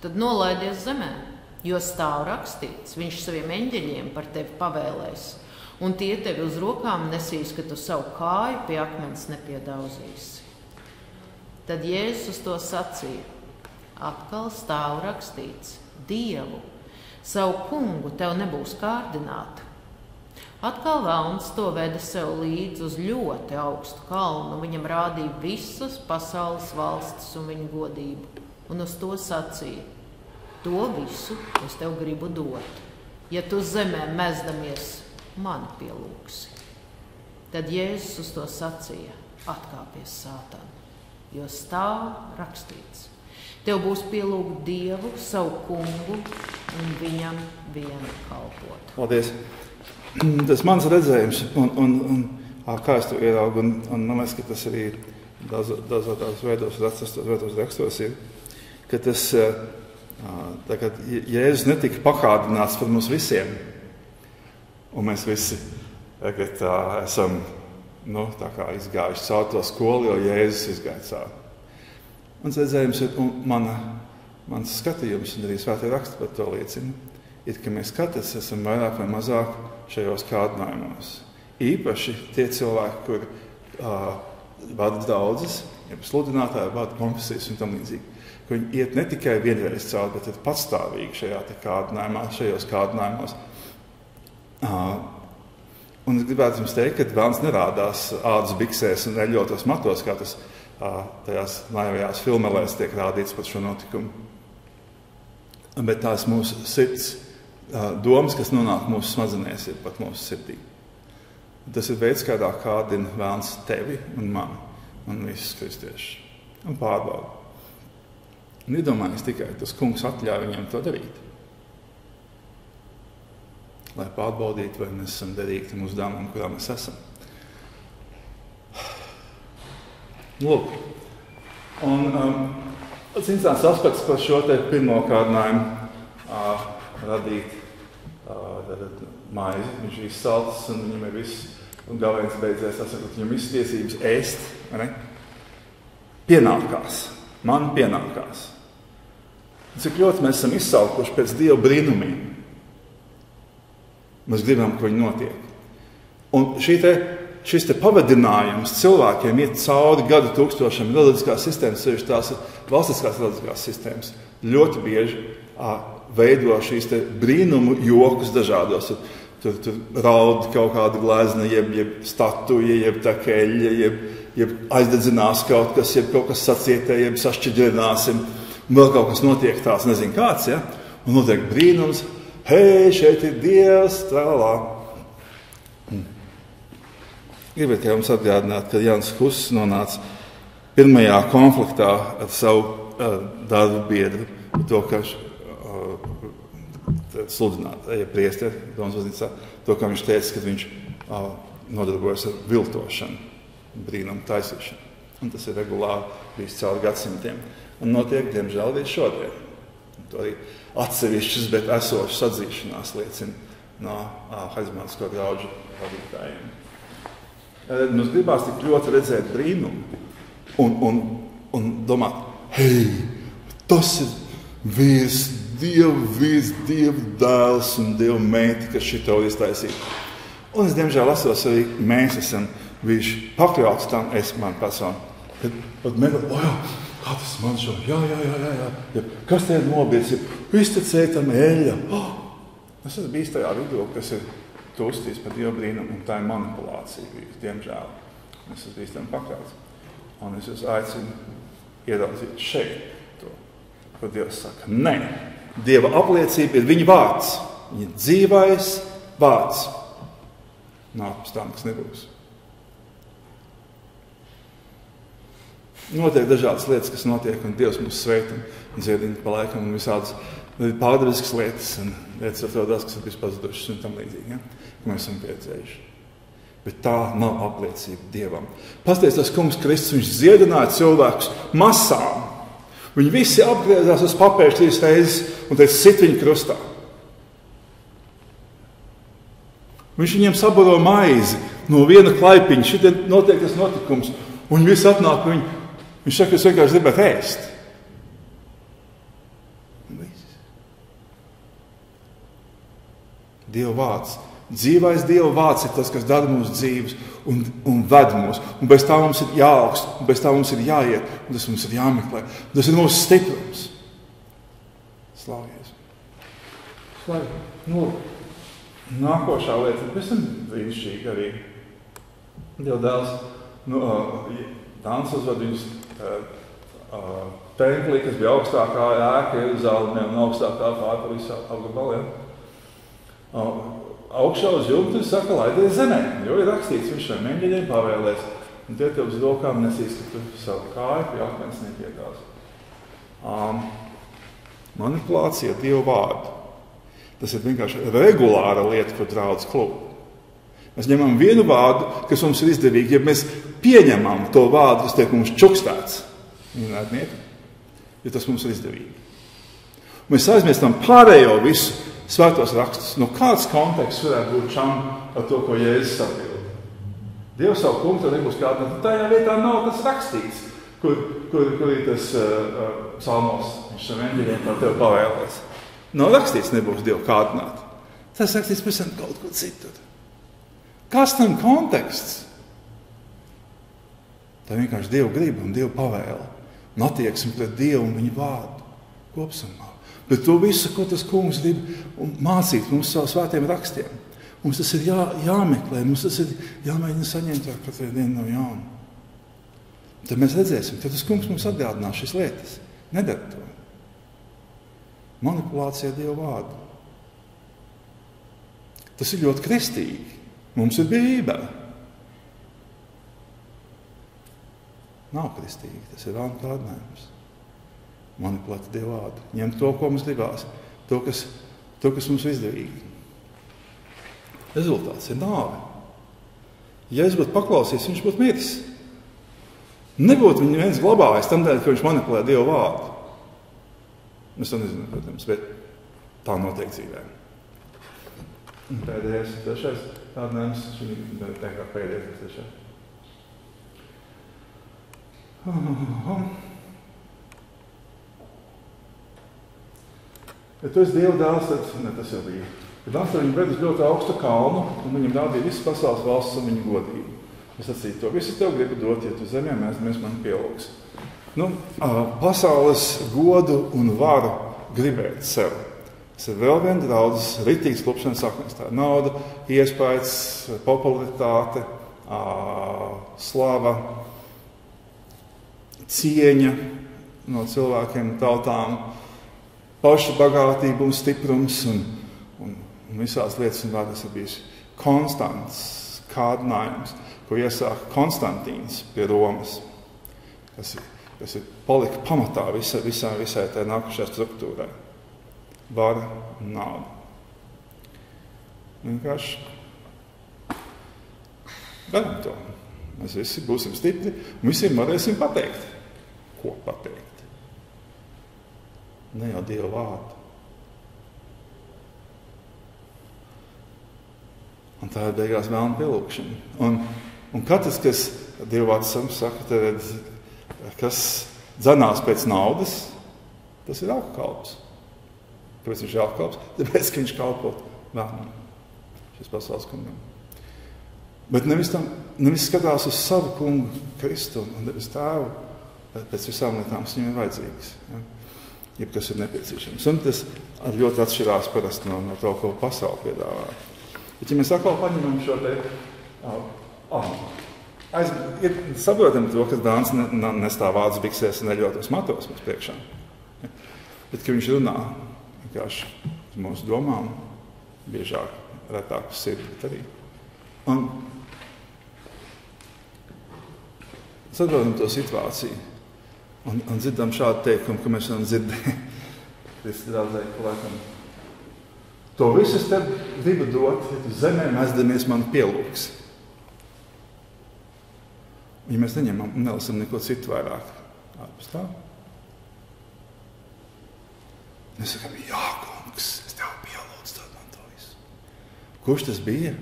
tad nolaidies zemē, jo stāv rakstīts, viņš saviem eņģeļiem par tevi pavēlēs, un tie tevi uz rokām nesīs, ka tu savu kāju pie akmens nepiedauzīsi. Tad Jēzus to sacīja: atkal stāv rakstīts, Dievu, savu kungu tev nebūs kārdināta. Atkal velns to veda sev līdz uz ļoti augstu kalnu, viņam rādīja visas pasaules valstis un viņa godību, un uz to sacīja: to visu es tev gribu dot, ja tu zemē mezdamies mani pielūgsi. Tad Jēzus uz to sacīja: atkāpies, Sātan, jo stāv rakstīts, tev būs pielūgt Dievu, savu kungu, un viņam vienu kalpot. Paldies! Tas mans redzējums, un kā es to ieraugu, un man liekas, ka tas arī dažādos veidos, atrastos veidos rakstos ir, ka tas, kad Jēzus netika pakādināts par mums visiem, un mēs visi tagad esam izgājuši caur to skolu, jo Jēzus izgāja caur. Mans redzējums ir, un mans skatījums, un arī svētie raksti par to liecina, ir, ka mēs katrs esam vairāk vai mazāk šajos kārdinājumos. Īpaši tie cilvēki, kur vada draudzes, ja sludinātāji, vada konfesijas un tam līdzīgi, ka viņi iet ne tikai vienreiz caur, bet ir patstāvīgi šajos kārdinājumos. Un es gribētu jums teikt, ka velns nerādās ādas biksēs un eļļotos matos, kā tas tajās naivajās filmelēs tiek rādīts par šo notikumu. Bet tās mūsu sirds domas, kas nonāk mūsu smadzenēs, ir pat mūsu sirdī. Tas ir veids, kādā kārdina velns tevi un mani un visus kristiešus un pārbauda. Un iedomājies tikai, tas kungs atļauj viņiem to darīt. Lai pārbaudītu, vai mēs esam derīgi tam uzdevumam, kurā mēs esam. Lūk. Un tas interesants aspekts par šo te pirmo kārdinājumu radīt maizi. Viņš ir salds un viņam ir viss, un galvenais beidzēs, viņam viss tiesības ēst. Pienākās. Man pienākās. Cik ļoti mēs esam izsalkuši pēc Dieva brīnumiem. Mēs gribam, ka viņi notiek. Un šis te pavadinājums cilvēkiem iet cauri gadu tūkstošiem reliģiskās sistēmas, sevišķi tās valstiskās reliģiskās sistēmas, ļoti bieži veido šīs te brīnumu jokus dažādos. Tur raud kaut kāda glezna, jeb statuja, jeb takeļa, jeb aizdedzinās kaut kas, jeb kaut kas sacietē, jeb sašķidrināsim. Vēl kaut kas notiek tāds, nezinu kāds, ja? Un notiek brīnums. Hei, šeit ir Dievs, trālā. Gribētu jums atgādināt, ka Jānis Huss nonāca pirmajā konfliktā ar savu darbu biedru. To, ka sludinātāja priesteri, to, ka viņš teica, ka viņš nodarbojas ar viltošanu, brīnumu taisīšanu. Un tas ir regulāri bijis cauri gadsimtiem. Un notiek, diemžēl, arī šodien. Un to arī atsevišķas, bet esošas atzīšanās liecina no harizmātisko draugu vadītājiem. Mums gribās tik ļoti redzēt brīnumu un domāt, hei, tas ir vīrs, Dieva dēls un Dieva meita, kas šito iztaisīja. Un es, diemžēl, arī mēs esam bijuši pakļauts tam, man personu. Kad mēs, kā tas man šo, jā, kas te ir nobiedz, iztecēja tam eļļa. Es esmu bijis tajā vidū, kas ir tūstījis par Dieva brīnumu, un tā ir manipulācija bijusi, diemžēl. Es esmu bīstami pakļauts. Un es jūs aicinu ieraudzīt šeit to, ko Dievs saka. Nē, Dieva apliecība ir viņa vārds. Viņa dzīvais vārds. Nāpēc tam, kas nebūs. Notiek dažādas lietas, kas notiek, un Dievs mūs sveit un dziedina pa laikam, un visādas pārdaviskas lietas, un lietas atrodās, kas ir bijis pazudušas un tam līdzīgi, ja? Ko mēs esam pieredzējuši. Bet tā nav apliecība Dievam. Pasties tas kungs Kristus, viņš dziedināja cilvēkus masām. Viņi visi apgriezās uz papēžu 3 reizes un teica, sit viņu krustā. Viņš viņiem sabaro maizi no viena klaipiņa. Šitien notiek tas notikums. Un viņi visi atnāk viņu. Viņš saka, es vienkārši gribētu ēst. Un viss. Dieva vārds. Dzīvais Dieva vārds ir tas, kas dara mūsu dzīves un ved mūs. Un bez tā mums ir jāaugst, un bez tā mums ir jāiet, un tas mums ir jāmeklē. Un tas ir mūsu stiprums. Slavies. Nu, nākošā lieta ir pēc tam brīnišķīga arī. Dieva dēls, Dāns uzved viņus templī, kas bija augstākā ēka Jeruzalemē un augstākā pār par visu apgabaliem. Augšā uz jumta saka, laidies zemē, jo ir rakstīts, viņš šiem eņģeļiem pavēlēs. Un tie tev uz rokām nesīs, ka tu savu kāju pie akmens nepiegās. Manipulācija ar Dievu vārdu. Tas ir vienkārši regulāra lieta, ko draudz klubu. Mēs ņemam vienu vārdu, kas mums ir izdevīgi, ja mēs pieņemam to vārdu, kas tiek mums čukstēts. Ja tas mums ir izdevīgi. Mēs aizmirstam pārējo visu svētos rakstus. No kāds konteksts varētu būt šam ar to, ko Jēzus atbild? Dievs savu punktu nebūs kādā. Tajā vietā nav tas rakstīts, kur ir tas psalmos. Viņš šiem eņģeļiem par tevi pavēlēs. Nav rakstīts, nebūs Dievu kārdināt. Tas rakstīts pēc tam kaut ko citu. Kas tam konteksts? Tā vienkārši Dieva griba un Dieva pavēle. Un attieksme pret Dievu un viņa vārdu kopsumā. Bet to visu, ko tas kungs grib mācīt mums savu svētiem rakstiem. Mums tas ir jāmeklē, mums tas ir jāmēģina saņemt katru dienu no jauna. Tad mēs redzēsim, ka tas kungs mums atgādinās šīs lietas. Nedara to. Manipulācija ar Dievu vārdu. Tas ir ļoti kristīgi. Mums ir Bībele. Nav kristīgi, tas ir vēlnu kārdinājums. Manipulēt Dievu vārdu. Ņemt to, ko mums gribās. To, kas mums ir izdevīgi. Rezultāts ir nāve. Ja es būtu paklausījis, viņš būtu miris. Nebūtu viņu viens glabājis tam dēļ, ka viņš manipulē Dievu vārdu. Es to nezinu, protams, bet tā notiek dzīvē. Un pēdējais, trešais kārdinājums, šī ir pēdējais, trešais. Ja tu esi Dieva dēls, tad tas jau bija. Kad Nāca viņu ved uz ļoti augstu kalnu, un viņam rādīja visas pasaules valsts un viņu godību. Es sacīju, to visu tev gribu dot, ja tu zemē mēs man pielūgs. Pasaules godu un varu gribēt sev. Tas ir vēl viena draudzes ritīgas klupšanas saknes. Tā ir nauda, iespējas, popularitāte, slava, cieņa no cilvēkiem, tautām, paša bagātība un stiprums un visās lietas. Un tas ir bijis konstants kārdinājums, ko iesāka Konstantīns pie Romas, kas ir palika pamatā visai tai nākušajai struktūrai. Vara un nauda. Vienkārši darām to. Mēs visi būsim stipri un visiem varēsim pateikt. Ko pateikt? Ne jau Dieva vārdu. Un tā ir beigās vēlna pielūgšana. Un katrs, kas Dieva vārds saka, tad, kas dzenās pēc naudas, tas ir alkakalps. Kāpēc viņš ir alkakalps? Tāpēc, ka viņš kalpot vēlnam. Šis pasaules kungam. Bet nevis skatās uz savu kungu Kristu un nevis tēvu, bet pēc visām lietām viņam ir vajadzīgas. Ja? Jebkas ir nepieciešams. Un tas ļoti atšķirās parasti no to, ko pasauli piedāvā. Bet ja mēs atkal paņemam šo te ir saprotam to, ka Dāns nestāv vārds biksēs un neļautos matos mums priekšā. Ja? Bet, ka viņš runā vienkārši uz mūsu domām, biežāk, retāk uz sirdi, bet arī. Un saprotam to situāciju un dzirdam šādu teikumu, ka mēs varam dzirdēt. Kristi draudzēji, ka laikam to visu es tev gribu dot, ja tu zemē mēsdamies man pielūks. Ja mēs nelasam neko citu vairāk ārpus tā. Mēs sakām, jā, kungs, es tev pielūdzu, dod man to visu. Kurš tas bija?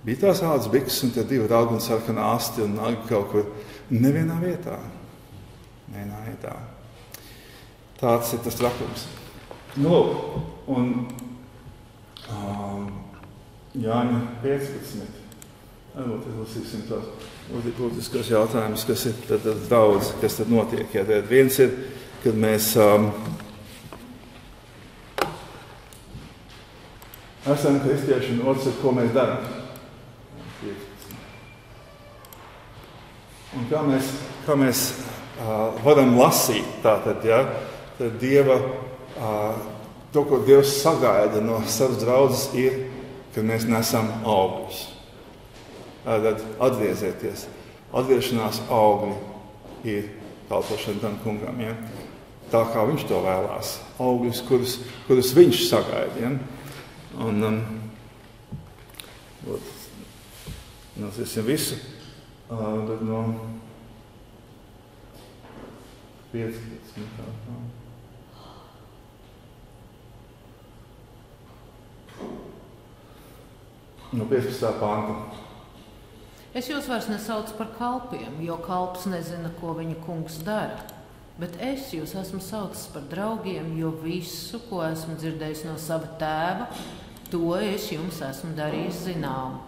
Bija tās ādas bikses un tie divi raugi un sarkana asti un nagi kaut kur nevienā vietā. Nevienā vietā. Tāds ir tas trakums. Nu, un Jāņa 15. Varbūt izlasīsim tos būtiskos jautājumus, kas ir tad daudz, kas tad notiek. Ja, tad viens ir, kad mēs esam kristieši un otrs ir, ko mēs darām. Un kā mēs varam lasīt tātad, ja, tad Dieva, to, ko Dievs sagaida no savas draudzes, ir, ka mēs nesam augļus. Tad atgriezieties. Atgriešanās augļi ir kalpošana tam kungam. Ja? Tā kā viņš to vēlās. Augļus, kurus viņš sagaida. Ja? Un nosīsim visu. Tad no 15. No 15. panta. Es jūs vairs nesaucu par kalpiem, jo kalps nezina, ko viņa kungs dara. Bet es jūs esmu saucis par draugiem, jo visu, ko esmu dzirdējis no sava tēva, to es jums esmu darījis zinām.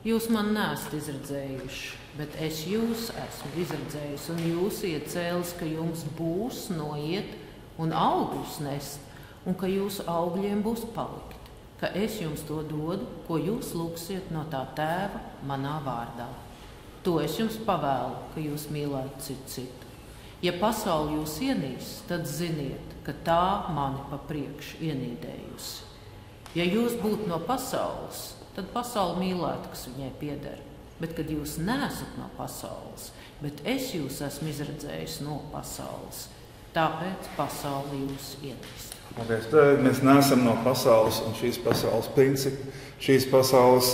Jūs man neesat izredzējuši, bet es jūs esmu izredzējis, un jūs iecēlis, ka jums būs noiet un augļus nest, un ka jūsu augļiem būs palikt. Ka es jums to dodu, ko jūs lūgsiet no tā tēva manā vārdā. To es jums pavēlu, ka jūs mīlētu citu. Ja pasauli jūs ienīs, tad ziniet, ka tā mani pa priekšu ienīdējusi. Ja jūs būtu no pasaules, tad pasauli mīlētu, kas viņai pieder. Bet, kad jūs neesat no pasaules, bet es jūs esmu izredzējis no pasaules, tāpēc pasauli jūs ienīst. Mēs neesam no pasaules un šīs pasaules principi, šīs pasaules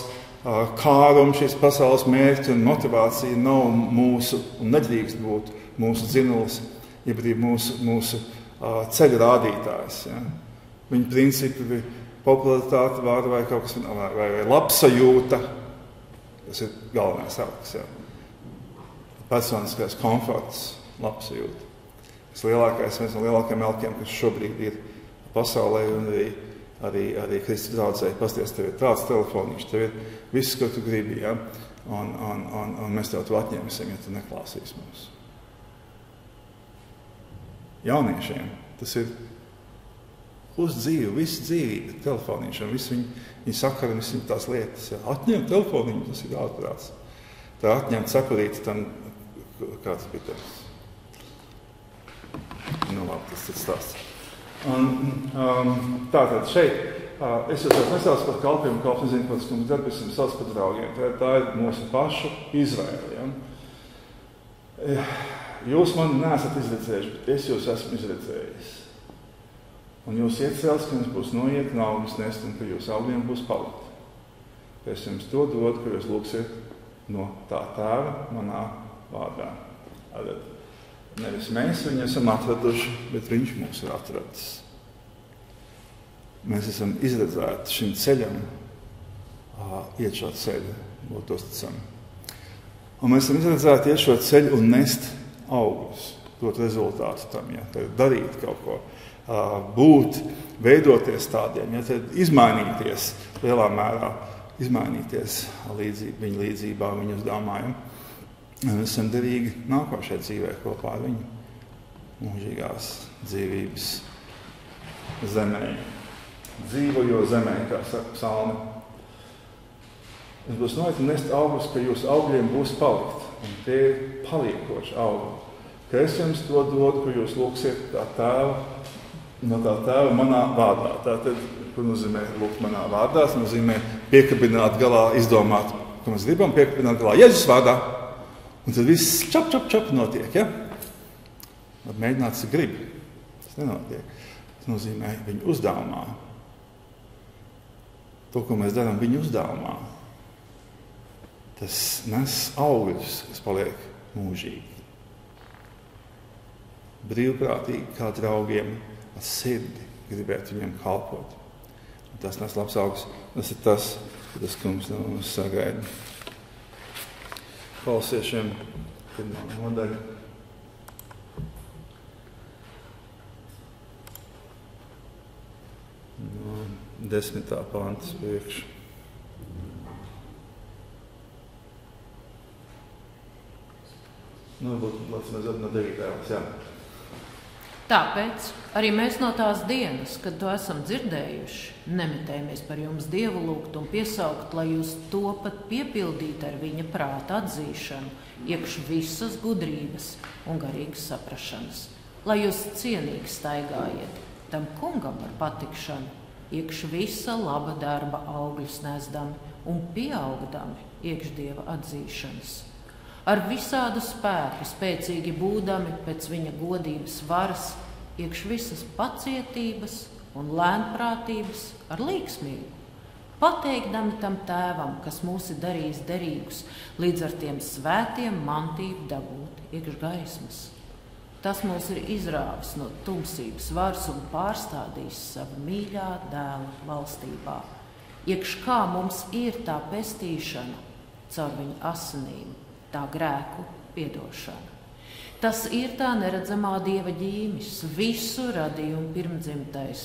kārumi, šīs pasaules mērķi un motivācija nav mūsu un nedrīkst būt mūsu dzinulis, jeb arī mūsu ceļa rādītājs. Ja? Viņa principi ir popularitāte, vārda vai kaut kas, vai labsajūta, tas ir galvenais augs. Ja? Personiskais komforts, labsajūta. Tas lielākais, viens no lielākajiem elkiem, kas šobrīd ir pasaulē un arī Kristus draudzē. Pasties, tev ir tāds telefoniņš, tev ir viss, ko tu gribi, ja? Un mēs tev to atņemsim, ja tu neklāsīs mūs. Jauniešiem tas ir uz dzīvi, visu dzīvību telefoniņš, un visu viņi sakara, visu viņi tās lietas. Ja? Atņemt telefoniņu, tas ir ārprāts. Tā atņemt sakarīt tam, kāds bija tas. Nu labi, tas ir stāsts. Tātad šeit es jūs nesaucu par kalpiem, kalps nezinu, ko tas kungs darba, es jums saucu par draugiem. Tā ir mūsu pašu izvēle. Ja? Jūs man neesat izredzējuši, bet es jūs esmu izredzējis. Un jūs iecēlis, ka jums būs noiet un augļus nest, un ka jūs augļiem būs palikt. Es jums to dodu, ka jūs lūgsiet no tā tēva manā vārdā. Nevis mēs viņu esam atraduši, bet viņš mūs ir atradis. Mēs esam izredzēti šim ceļam, iet šo ceļu, būt uzticami. Un mēs esam izredzēti iet šo ceļu un nest augļus, dot rezultātu tam, ja, darīt kaut ko, būt, veidoties tādiem, ja, izmainīties lielā mērā, izmainīties viņa līdzībā, viņa uzdāmājam. Mēs esam derīgi nākošajā dzīvē kopā ar viņu, mūžīgās dzīvības zemē. Dzīvojo zemē, kā saka psalmi. Es būs noiet un nest augļus, ka jūsu augļiem būs palikt. un tie ir paliekoši augļi. Ka es jums to dodu, ka jūs lūksiet no tā tēva manā vārdā. Tātad, ko nozīmē lūgt manā vārdā, tas nozīmē piekabināt galā, izdomāt, ko mēs gribam piekabināt galā. Jēzus vārdā. Un tad viss čap notiek, ja? Var mēģināt, cik grib. Tas nenotiek. Tas nozīmē viņu uzdevumā. To, ko mēs darām viņu uzdevumā, tas nes augļus, kas paliek mūžīgi. Brīvprātīgi, kā draugiem, ar sirdi gribēt viņiem kalpot. Un tas nes labs augļus. Tas ir tas, ko tas kungs no mums sagaida. Kolosiešiem, pirmā nodaļa. No 10. pantas priekš. Varbūt mēs no 9. jā. Tāpēc arī mēs no tās dienas, kad to esam dzirdējuši, nemitējamies par jums Dievu lūgt un piesaukt, lai jūs topat piepildītu ar viņa prāta atzīšanu, iekš visas gudrības un garīgas saprašanas, lai jūs cienīgi staigājiet tam kungam ar patikšanu, iekš visa laba darba augļus nesdami un pieaugdami iekš Dieva atzīšanas. Ar visādu spēku spēcīgi būdami pēc viņa godības varas, iekš visas pacietības un lēnprātības ar līgsmību, pateikdami tam tēvam, kas mūs ir darījis derīgus, līdz ar tiem svētiem mantību dabūt iekš gaismas. Tas mūs ir izrāvis no tumsības varas un pārstādījis sava mīļā dēla valstībā, iekš kā mums ir tā pestīšana caur viņa asinīm, tā grēku piedošana. Tas ir tā neredzamā Dieva ģīmis, visu radījumu pirmdzimtais,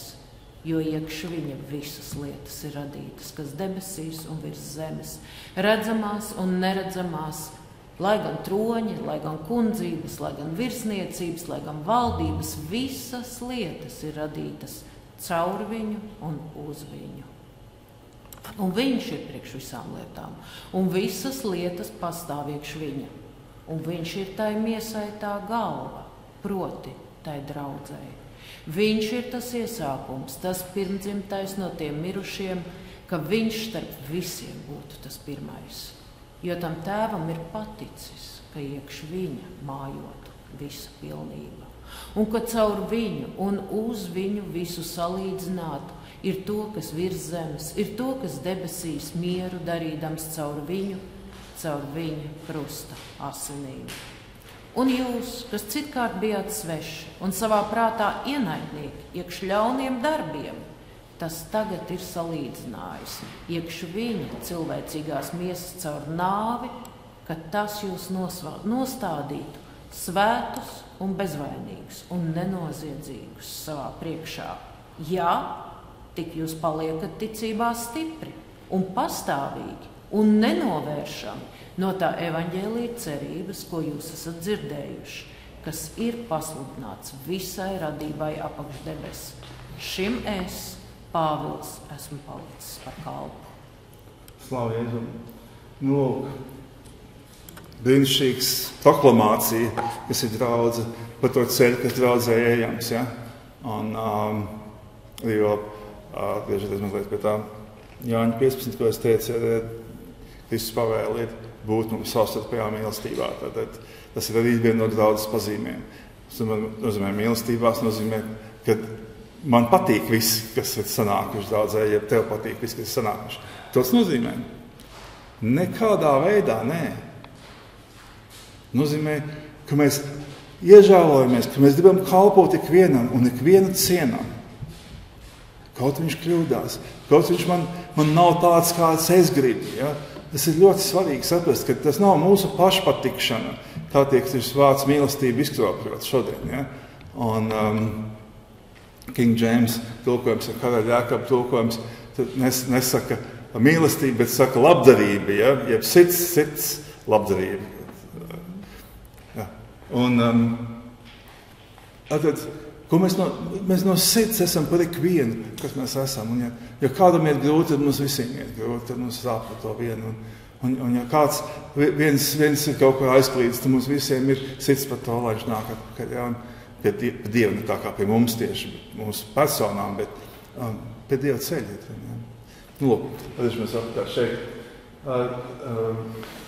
jo iekš viņa visas lietas ir radītas, kas debesīs un virs zemes, redzamās un neredzamās, lai gan troņi, lai gan kundzības, lai gan virsniecības, lai gan valdības, visas lietas ir radītas caur viņu un uz viņu. Un viņš ir priekš visām lietām, un visas lietas pastāv iekš viņa. Un viņš ir tai miesai tā galva, proti tai draudzei. Viņš ir tas iesākums, tas pirmdzimtais no tiem mirušiem, ka viņš starp visiem būtu tas pirmais. Jo tam tēvam ir paticis, ka iekš viņa mājotu visa pilnība. Un ka caur viņu un uz viņu visu salīdzinātu, ir to, kas virs zemes, ir to, kas debesīs mieru darīdams caur viņa krusta asinīm. Un jūs, kas citkārt bijāt sveši un savā prātā ienaidnieki iekš ļauniem darbiem, tas tagad ir salīdzinājis iekš viņa cilvēcīgās miesas caur nāvi, ka tas jūs nostādītu svētus un bezvainīgus un nenoziedzīgus savā priekšā. Jā, tik jūs paliekat ticībā stipri un pastāvīgi un nenovēršami no tā evaņģēlija cerības, ko jūs esat dzirdējuši, kas ir pasludināts visai radībai apakš debes. Šim es, Pāvils, esmu palicis par kalpu. Slavu Jēzum. Brīnišķīgs proklamācija, kas ir draudze par to ceļu, kas draudzē ejams. Ja? Un griežoties mazliet pie tā Jāņa 15, ko es teicu, Kristus pavēle ir būt mums savstarpējā mīlestībā. Tātad tas ir arī viena no draudzes pazīmēm. Tas nozīmē mīlestībās, nozīmē, ka man patīk viss, kas ir sanākuši draudzē, ja tev patīk viss, kas ir sanākuši. Tas nozīmē nekādā veidā, nē. Nozīmē, ka mēs iežēlojamies, ka mēs gribam kalpot ikvienam un ikvienu cienam. Kaut viņš kļūdās, kaut viņš man nav tāds, kāds es gribu. Ja? Tas ir ļoti svarīgi saprast, ka tas nav mūsu pašpatikšana, kā tiek šis vārds mīlestība izkropļots šodien. Ja? Un King James tulkojums, Karaļa Jākaba tulkojums, nesaka mīlestība, bet saka labdarība, ja? Jeb sirds labdarība. Ja. Un ko mēs no sirds esam par ikvienu, kas mēs esam. Un ja kādam ir grūti, tad mums visiem ir grūti, tad mums sāp par to vienu. Un ja kāds viens ir kaut kur aizklīdis, tad mums visiem ir sirds par to, lai viņš nāk atpakaļ. Ja? Pie Dieva, ne tā kā pie mums tieši, mūsu personām, bet pie Dieva ceļiet. Ja? Lūk, tad mēs apkārt šeit.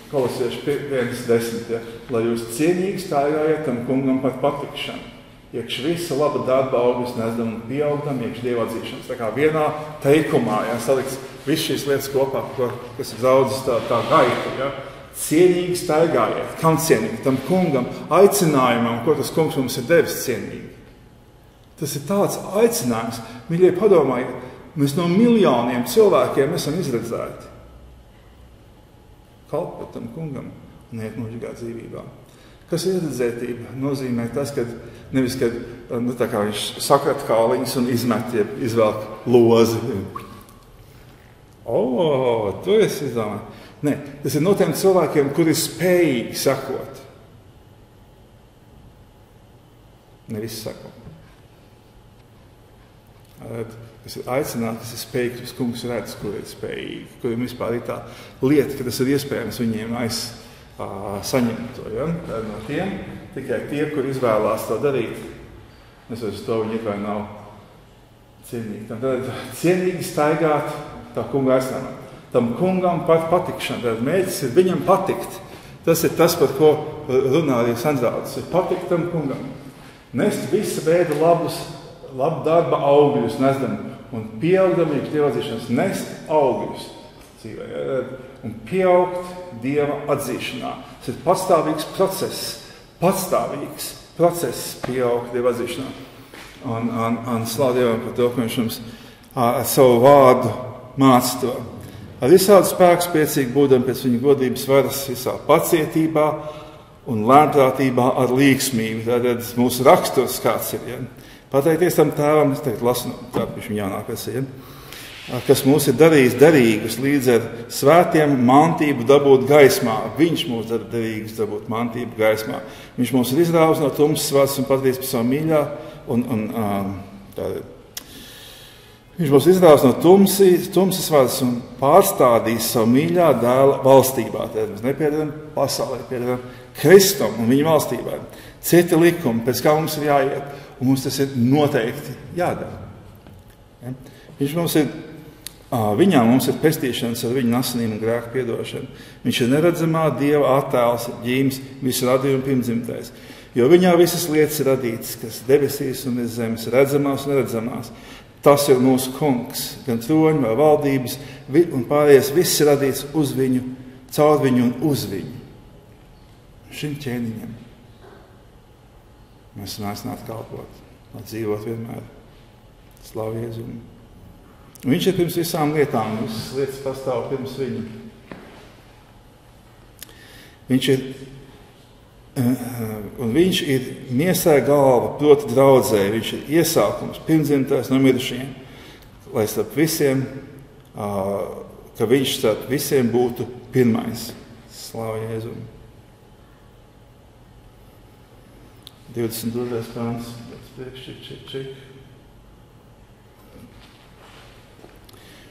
Kolosieši 1:10, ja? Lai jūs cienīgi stāvējat tam kungam par patikšanu. Iekš visa laba darba augļus nesdam un pieaugdam, iekš Dieva atzīšanas. Tā kā vienā teikumā, ja, saliks visu šīs lietas kopā, kas ir daudzas tā gaita. Ja. Cienīgi staigājiet. Kam cienīgi? Tam kungam aicinājumam, ko tas kungs mums ir devis cienīgi. Tas ir tāds aicinājums. Mīļie, padomājiet, mēs no miljoniem cilvēkiem esam izredzēti. Kalpot tam kungam un iet mūžīgā dzīvībā. Kas ir izredzētība? Nozīmē tas, ka nevis, kad tā kā viņš sakrat kāliņus un izmet, izvelk lozi. Tu esi izdomājis. Nē, tas ir no tiem cilvēkiem, kuri ir spējīgi sakot. Ne visi sako. Kas ir aicināti, kas ir spējīgi, kas kungs redz, kur ir spējīgi, kuriem vispār ir tā lieta, ka tas ir iespējams viņiem saņemt to. Ja? No tiem tikai tie, kur izvēlās to darīt. Es uz to viņi ir vai nav cienīgi. Tad cienīgi staigāt tā kunga aicinājumā. Tam kungam patikšana. Tad mērķis ir viņam patikt. Tas ir tas, par ko runā arī Sandraudzes. Ir patikt tam kungam. Nest visa veida labu darba augļus nesdam un pieaugdam iekš Dieva atzīšanas. Nest augļus dzīvē. Ja? Un pieaugt Dieva atzīšanā. Tas ir patstāvīgs process pieaugt Dieva atzīšanā. Un slāv Dievam par to, ka viņš mums ar savu vārdu māca to. Ar visādu spēku spēcīgi būdam pēc viņa godības varas visā pacietībā un lēnprātībā ar līgsmību. Tātad mūsu raksturs kāds ir. Ja? Pateikties tam tēvam, es tagad lasu, tā viņš viņa jaunāk esi, ja? Kas mūs ir darījis derīgus līdz ar svētiem mantību dabūt gaismā. Viņš mūs dara derīgus dabūt mantību gaismā. Viņš mūs ir izrāvis no tumsas varas un padarījis par savu mīļā. Viņš mūs izrāvis no tumsas varas un pārstādījis savu mīļā dēla valstībā. Tad mēs nepiedaram pasaulē, piedaram Kristum un viņa valstībai. Citi likumi, pēc kā mums ir jāiet, un mums tas ir noteikti jādara. Ja? Viņā mums ir pestīšanas ar viņa asinīm un grēku piedošanu. Viņš ir neredzamā Dieva attēls, ģīms, visu radījumu pirmdzimtais. Jo viņā visas lietas ir radītas, kas debesīs un ir zemes, redzamās un neredzamās. Tas ir mūsu kungs, gan troņi vai valdības, un pārējais viss ir radīts uz viņu, caur viņu un uz viņu. Šim ķēniņam mēs esam aicināti kalpot, lai dzīvot vienmēr. Slavu Jēzum. Viņš ir pirms visām lietām, visas lietas pastāv pirms viņu. Viņš ir miesā galva, proti draudzē, viņš ir iesākums, pirmdzimtais no mirušajiem, lai starp visiem, ka viņš starp visiem būtu pirmais. Slavu Jēzum. 22. pāns.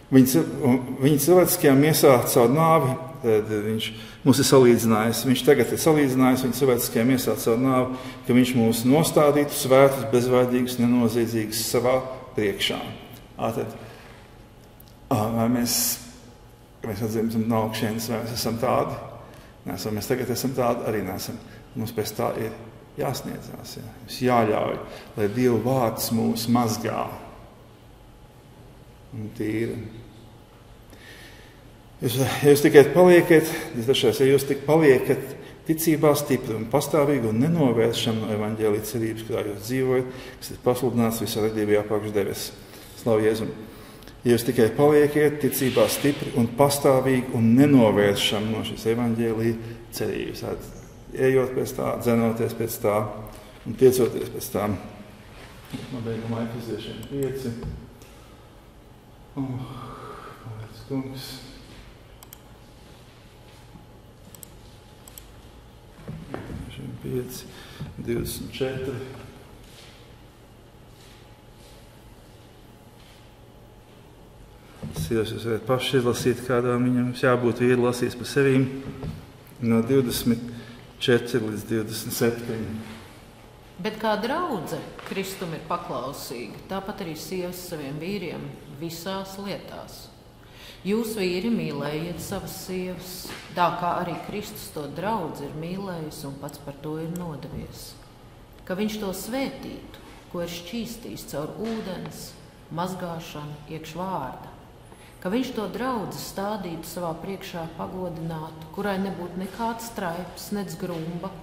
Viņa cilvēciskajā miesā caur nāvi, tad viņš mūs ir salīdzinājis, viņš tagad ir salīdzinājis viņa cilvēciskajā miesā caur nāvi, ka viņš mūs nostādītu svētus, bezvaidīgus, nenoziedzīgus savā priekšā. Vai mēs atzīmsim no augšienes, vai mēs esam tādi? Nesam, mēs tagad esam tādi, arī nesam. Mums pēc tā ir jāsniedzās, ja? Mums jāļauj, lai Dieva vārds mūs mazgā. Un tīri. Jūs tikai paliekat, ja jūs tik paliekat ticībā stipri un pastāvīgi un nenovēršam no evaņģēlija cerības, kurā jūs dzīvojat, kas ir pasludināts visā radībā apakš debesis. Slavu Jēzum. Ja jūs tikai paliekat ticībā stipri un pastāvīgi un nenovēršam no šīs evaņģēlija cerības. Ejot pēc tā, dzenoties pēc tā un tiecoties pēc tā. Man beigumā Efeziešiem 5. Paldies, kungs. Efeziešiem 5, 24. Sievas, jūs varat paši izlasīt, kādām viņam jābūt viegli lasīt par sevīm. No 24 līdz 27. Bet kā draudze Kristum ir paklausīga, tāpat arī sievas saviem vīriem visās lietās. Jūs, vīri, mīlējiet savas sievas, tā kā arī Kristus to draudzi ir mīlējis un pats par to ir nodevies. Ka viņš to svētītu, ko ir šķīstījis caur ūdens, mazgāšanu iekš vārda. Ka viņš to draudzi stādītu savā priekšā pagodinātu, kurai nebūtu nekāds straips, nec grumba,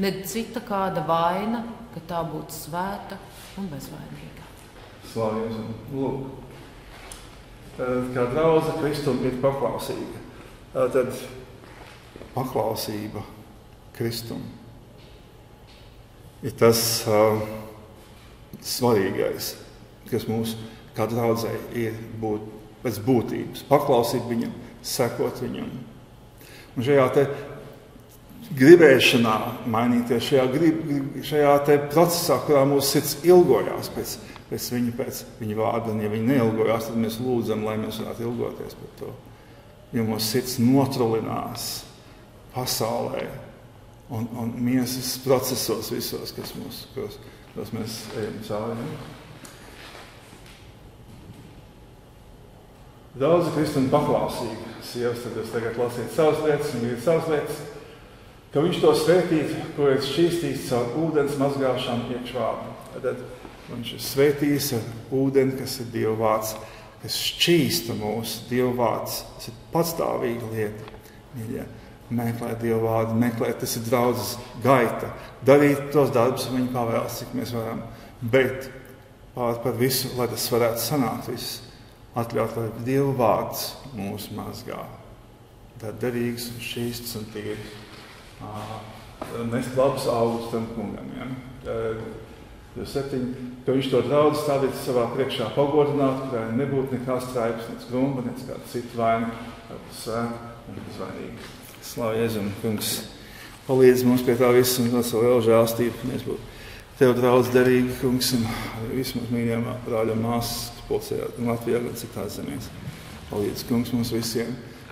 nec cita kāda vaina, ka tā būtu svēta un bezvainīga. Slavēs un lūk. Kā draudze Kristum ir paklausīga. Tad paklausība Kristum ir tas svarīgais, kas mums kā draudzei ir būt pēc būtības, paklausīt viņam, sekot viņam. Un šajā te gribēšanā mainīties, šajā te procesā, kurā mūsu sirds ilgojās pēc viņa vārda, un ja viņi neilgojās, tad mēs lūdzam, lai mēs varētu ilgoties par to. Jo mūsu sirds notrulinās pasaulē un miesas procesos visos, kas mēs ejam cauri. Daudzi Kristum paklausīgi. Sievas tad jūs tagad lasīt savas lietas un vīri savas lietas. Ka viņš to svētīt, ko ir šķīstījis caur ūdens mazgāšanu iekš vārdu. Tad viņš ir svētījis ar ūdeni, kas ir Dieva vārds, kas šķīsta mūsu Dieva vārds. Tas ir patstāvīga lieta. Mīļie, meklēt Dieva vārdu, meklēt, tas ir draudzes gaita. Darīt tos darbus, viņi pavēlas, cik mēs varam. Bet par visu, lai tas varētu sanākt viss. Atļaut, lai Dieva vārds mūs mazgā. Tā derīgs un šķīsts un tīrs. Nest labus augus tam kungam. Ja? 7. Ka viņš to draudzi stādīt savā priekšā pagodināt, kurai nebūtu nekāds straips, nec grumba, nec kāda cita vaina, svēta un bezvainīga. Slavu Jēzum, kungs, palīdz mums pie tā visu un savu lielu žēlstību. Mēs būtu Tev draudz derīgi, kungs, un visu mums mīļiem brāļiem māsas, kas pulcējā gan Latvijā, gan citās zemēs. Palīdz, kungs, mums visiem.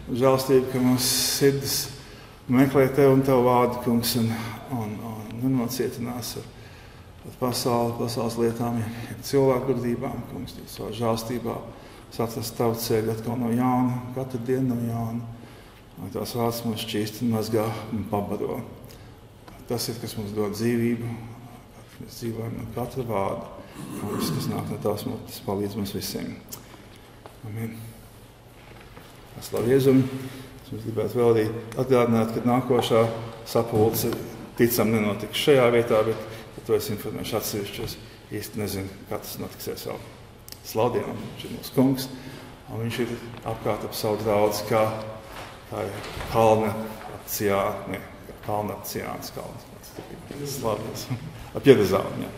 Žēlstība, ka mūsu sirdis meklē Tev un Tev vārdu, kungs, un nenocietinās ar pasaules lietām, cilvēku gudrībām, kungs, savā žēlstībā satrast Tavu ceļu atkal no jauna, katru dienu no jauna, lai Tās vārds mums šķīst un mazgā un pabaro. Tas ir, kas mums dod dzīvību. Mēs dzīvojam no katra vārda, un viss, kas nāk no Tavas mutes, palīdz mums visiem. Amen. Slavu Jēzum. Es gribētu vēl arī atgādināt, ka nākošā sapulce ticam nenotiks šajā vietā, bet to es informēšu atsevišķi. Es īsti nezinu, kā tas notiksies vēl. Slavu Dievam, viņš ir mūsu kungs, un viņš ir apkārt ap savu draudzi, kā kalna ap Ciāns kalns. Slavu Jēzum. Ap Jeruzalem, jā.